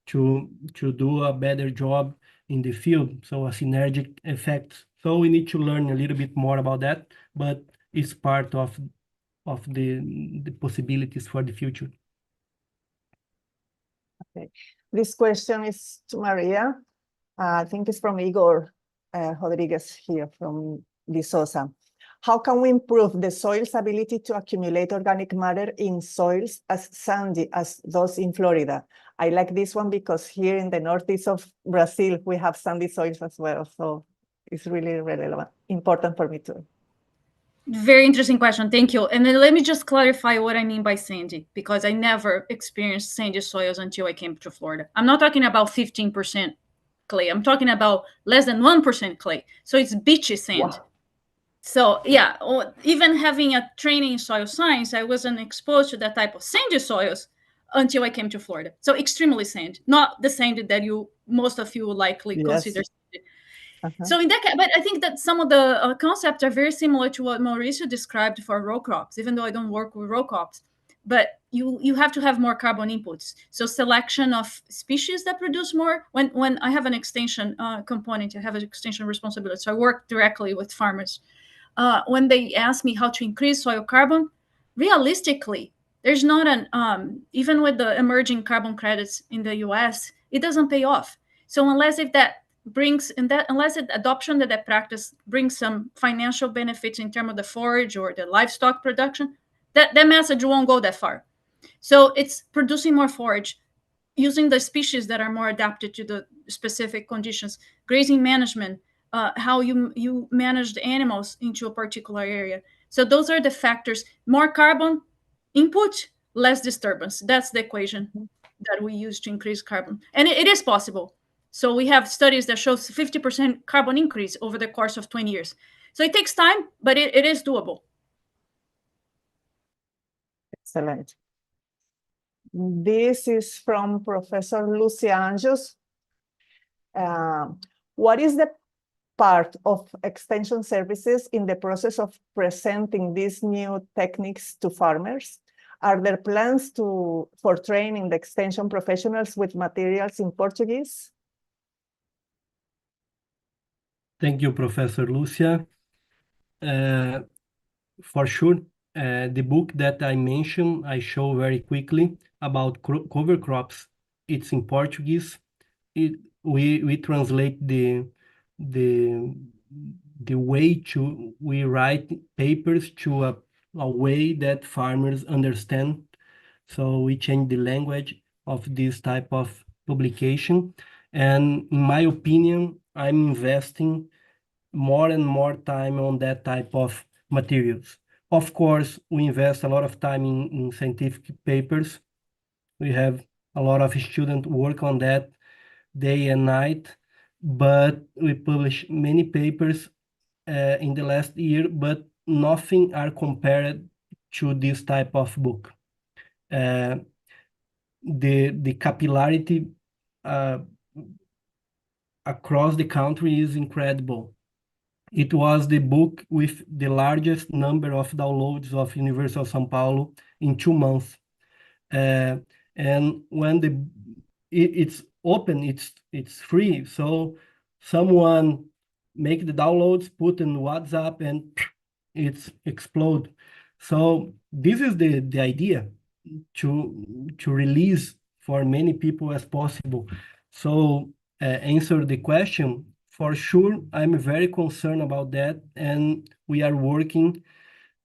to do a better job in the field. So a synergic effect. So we need to learn a little bit more about that, but it's part of the possibilities for the future. Okay. This question is to Maria. I think it's from Igor Rodriguez here from Visosa. How can we improve the soil's ability to accumulate organic matter in soils as sandy as those in Florida? I like this one because here in the northeast of Brazil, we have sandy soils as well. So it's really relevant, important for me too. Very interesting question. Thank you. And then let me just clarify what I mean by sandy, because I never experienced sandy soils until I came to Florida. I'm not talking about 15% clay. I'm talking about less than 1% clay. So it's beachy sand. Wow. So yeah, even having a training in soil science, I wasn't exposed to that type of sandy soils until I came to Florida. So extremely sand, not the sand that most of you likely consider sandy. So in that case, but I think that some of the concepts are very similar to what Mauricio described for row crops, even though I don't work with row crops. But you have to have more carbon inputs. So selection of species that produce more. When I have an extension component, I have an extension responsibility. So I work directly with farmers. When they ask me how to increase soil carbon, realistically, there's not an even with the emerging carbon credits in the US, it doesn't pay off. So unless the adoption of that practice brings some financial benefits in terms of the forage or the livestock production, that message won't go that far. So it's producing more forage, using the species that are more adapted to the specific conditions, grazing management, how you manage the animals into a particular area. So those are the factors. More carbon input, less disturbance. That's the equation that we use to increase carbon. And it is possible. So we have studies that shows 50% carbon increase over the course of 20 years. So it takes time, but it is doable. Excellent. This is from Professor Lucia Anjos. What is the part of extension services in the process of presenting these new techniques to farmers? Are there plans for training the extension professionals with materials in Portuguese? Thank you, Professor Lucia. For sure, the book that I mentioned, I show very quickly about cover crops. It's in Portuguese. We translate the way we write papers to a way that farmers understand. So we change the language of this type of publication. And in my opinion, I'm investing more and more time on that type of materials. Of course, we invest a lot of time in scientific papers. We have a lot of students work on that day and night, but we publish many papers in the last year, but nothing are compared to this type of book. The capillarity across the country is incredible. It was the book with the largest number of downloads of University of São Paulo in 2 months. And when it's open, it's free. So someone make the downloads, put in WhatsApp, and it's explode. So this is the idea, to release for many people as possible. So answer the question, for sure, I'm very concerned about that, and we are working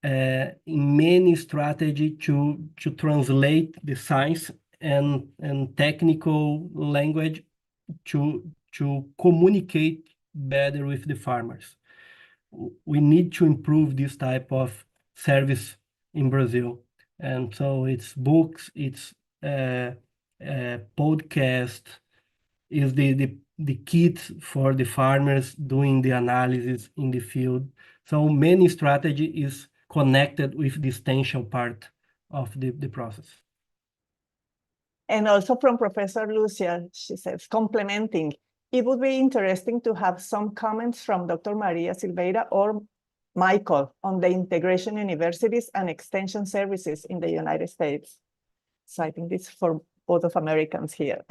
in many strategy to translate the science and technical language to communicate better with the farmers. We need to improve this type of service in Brazil. And so it's books, it's podcast, is the kit for the farmers doing the analysis in the field. So many strategy is connected with the extension part of the process. And also from Professor Lucia, she says, complementing, it would be interesting to have some comments from Dr. Maria Silveira or Michael on the integration universities and extension services in the United States. So I think this is for both of Americans here.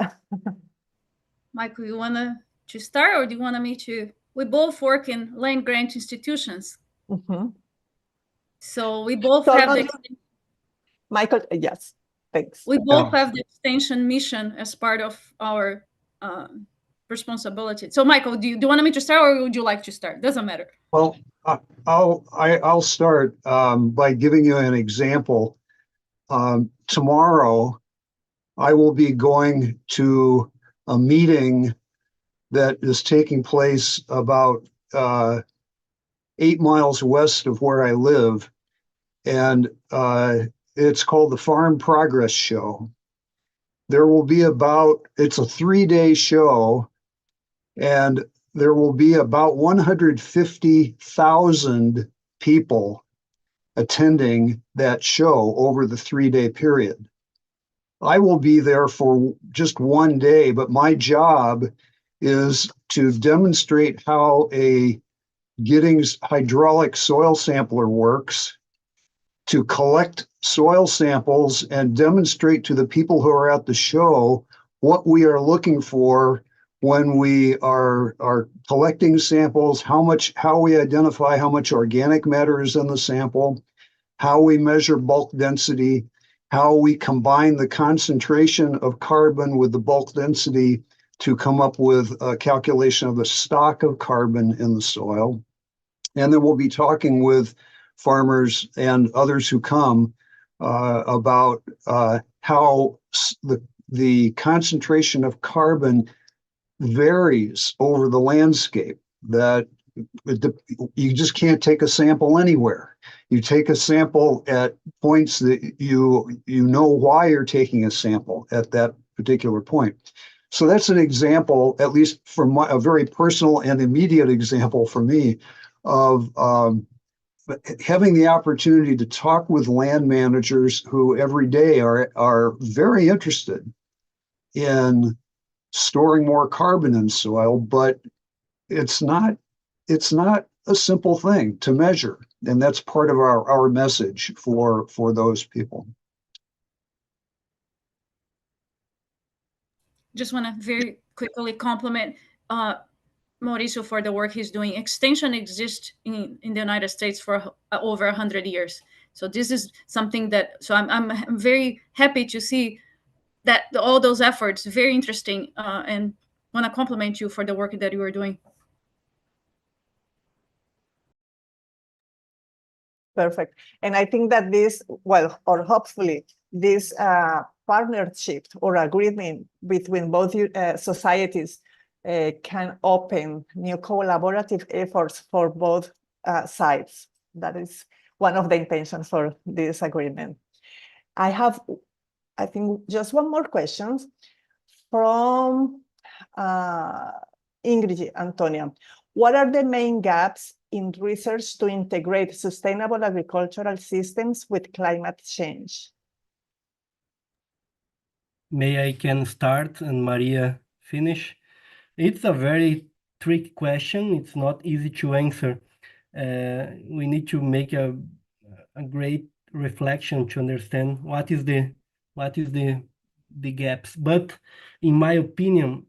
Michael, you want to start, or do you want me to? We both work in land grant institutions. Mm-hmm. So we both have the... Michael, yes. Thanks. We both have the extension mission as part of our responsibility. So, Michael, do you want me to start, or would you like to start? Doesn't matter. Well, I'll start by giving you an example. Tomorrow, I will be going to a meeting that is taking place about 8 miles west of where I live, and it's called the Farm Progress Show. There will be it's a 3-day show, and there will be about 150,000 people attending that show over the 3-day period. I will be there for just 1 day, but my job is to demonstrate how a Giddings hydraulic soil sampler works, to collect soil samples and demonstrate to the people who are at the show what we are looking for when we are collecting samples, how we identify how much organic matter is in the sample, how we measure bulk density, how we combine the concentration of carbon with the bulk density to come up with a calculation of the stock of carbon in the soil. And then we'll be talking with farmers and others who come about how the concentration of carbon varies over the landscape, that you just can't take a sample anywhere. You take a sample at points that you know why you're taking a sample at that particular point. So that's an example, at least from a very personal and immediate example for me, of having the opportunity to talk with land managers who every day are very interested in storing more carbon in soil, but it's not a simple thing to measure, and that's part of our message for those people. Just want to very quickly compliment Mauricio for the work he's doing. Extension exists in the United States for over 100 years. So this is something that, so I'm very happy to see that all those efforts, very interesting, and want to compliment you for the work that you are doing. Perfect. And I think that this, well, or hopefully this partnership or agreement between both societies can open new collaborative efforts for both sides. That is one of the intentions for this agreement. I think, just one more question from Ingrid Antonia. What are the main gaps in research to integrate sustainable agricultural systems with climate change? May I can start and Maria finish? It's a very tricky question. It's not easy to answer. We need to make a great reflection to understand what is the gaps. But in my opinion,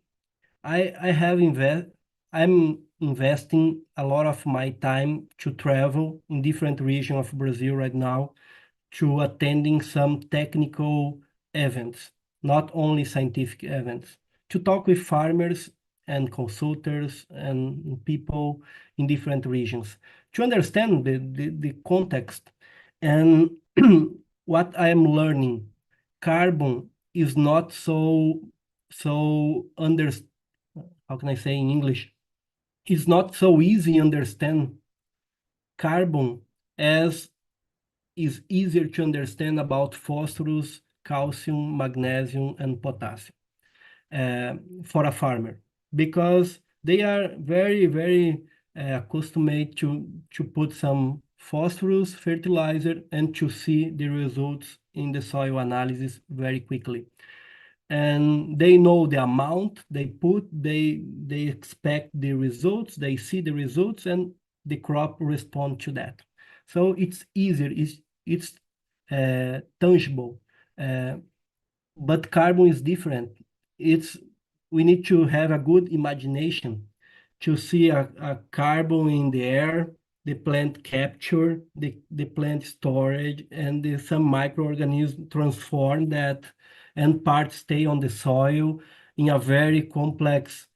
I'm investing a lot of my time to travel in different regions of Brazil right now, to attending some technical events, not only scientific events, to talk with farmers and consultants and people in different regions, to understand the context. And what I am learning, carbon is not so how can I say in English? It's not so easy to understand carbon as is easier to understand about phosphorus, calcium, magnesium, and potassium for a farmer, because they are very, very accustomed to put some phosphorus fertilizer and to see the results in the soil analysis very quickly. And they know the amount they put, they expect the results, they see the results, and the crop respond to that. So it's easier, it's tangible. But carbon is different. We need to have a good imagination to see a carbon in the air the plant capture, the plant storage, and some microorganisms transform that, and parts stay on the soil in a very complex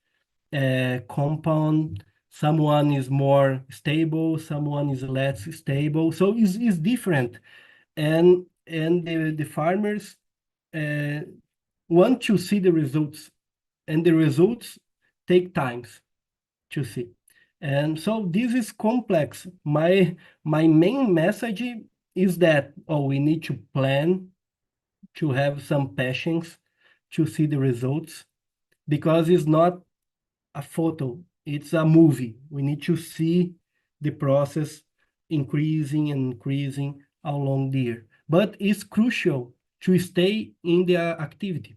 compound. Someone is more stable, someone is less stable. So it's different. And the farmers want to see the results, and the results take times to see. And so this is complex. My main message is that, we need to plan, to have some patience to see the results, because it's not a photo, it's a movie. We need to see the process increasing and increasing along the year. But it's crucial to stay in the activity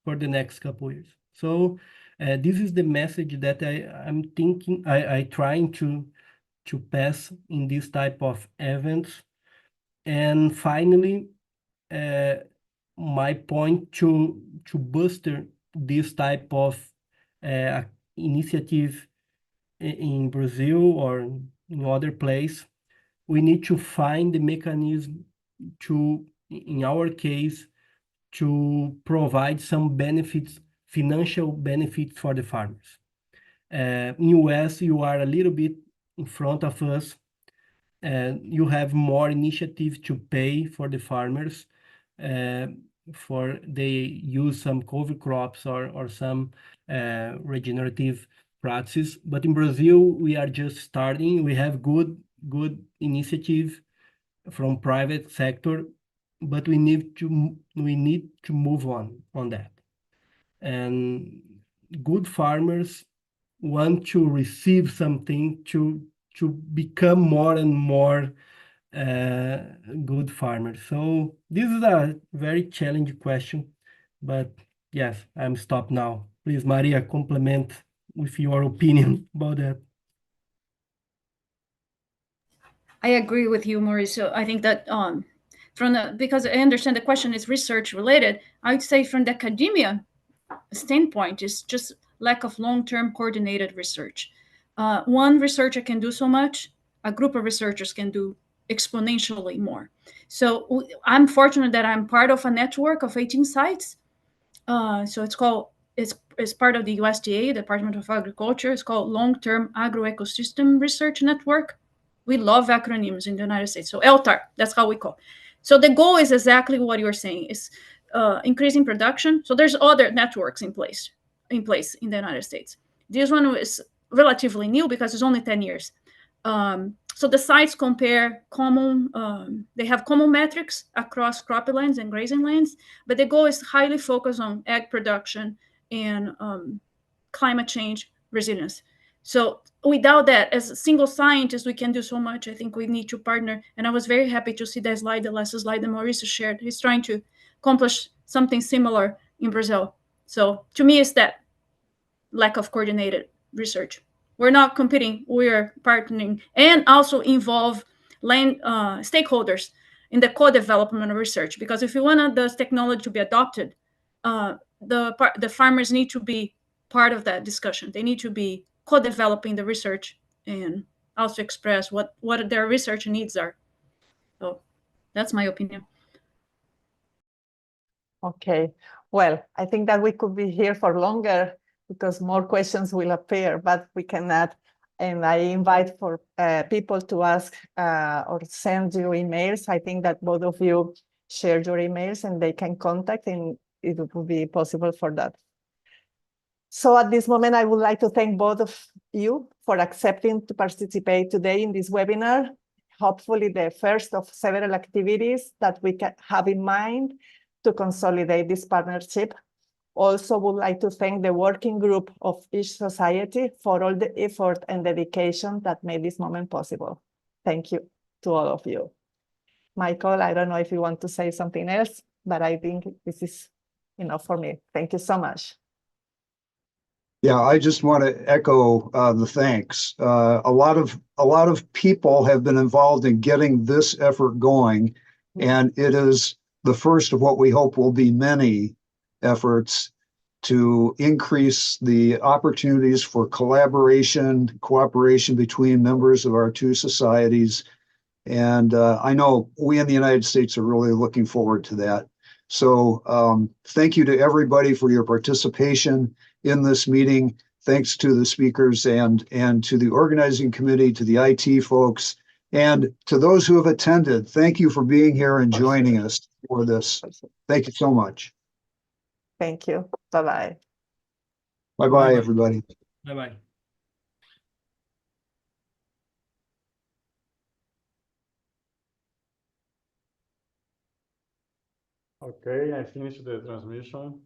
for the next couple of years. So this is the message that I'm thinking, I trying to pass in this type of events. And finally, my point to boost this type of initiative in Brazil or in other place, we need to find the mechanism to, in our case, to provide some benefits, financial benefits for the farmers. In US, you are a little bit in front of us. You have more initiative to pay for the farmers, for they use some cover crops or some regenerative practices. But in Brazil, we are just starting. We have good initiative from private sector, but we need to move on that. And good farmers want to receive something to become more and more good farmers. So this is a very challenging question, but yes, I'm stopped now. Please, Maria, complement with your opinion about that. I agree with you, Mauricio. I think that because I understand the question is research related, I would say from the academia standpoint, is just lack of long-term coordinated research. One researcher can do so much, a group of researchers can do exponentially more. So I'm fortunate that I'm part of a network of 18 sites. So it's part of the USDA, Department of Agriculture. It's called Long-Term Agroecosystem Research Network. We love acronyms in the United States. So LTAR, that's how we call. So the goal is exactly what you're saying, is increasing production. So there's other networks in place in the United States. This one is relatively new because it's only 10 years. So the sites compare they have common metrics across croplands and grazing lands, but the goal is highly focused on ag production and climate change resilience. So without that, as a single scientist, we can do so much. I think we need to partner. And I was very happy to see that slide, the last slide that Mauricio shared. He's trying to accomplish something similar in Brazil. So to me, it's that lack of coordinated research. We're not competing, we're partnering, and also involve land stakeholders in the co-development of research. Because if you want this technology to be adopted, the farmers need to be part of that discussion. They need to be co-developing the research and also express what their research needs are. So that's my opinion. Okay, well, I think that we could be here for longer because more questions will appear, but we cannot. And I invite for people to ask or send you emails. I think that both of you share your emails and they can contact, and it will be possible for that. So at this moment, I would like to thank both of you for accepting to participate today in this webinar. Hopefully the first of several activities that we can have in mind to consolidate this partnership. Also would like to thank the working group of each society for all the effort and dedication that made this moment possible. Thank you to all of you. Michael, I don't know if you want to say something else, but I think this is enough for me. Thank you so much. Yeah, I just want to echo the thanks. A lot of people have been involved in getting this effort going, and it is the first of what we hope will be many efforts. to increase the opportunities for collaboration, cooperation between members of our two societies. And I know we in the United States are really looking forward to that. So thank you to everybody for your participation in this meeting. Thanks to the speakers and to the organizing committee, to the IT folks, and to those who have attended. Thank you for being here and joining us for this. Thank you so much. Thank you. Bye-bye. Bye-bye, everybody. Bye-bye. Okay, I finished the transmission.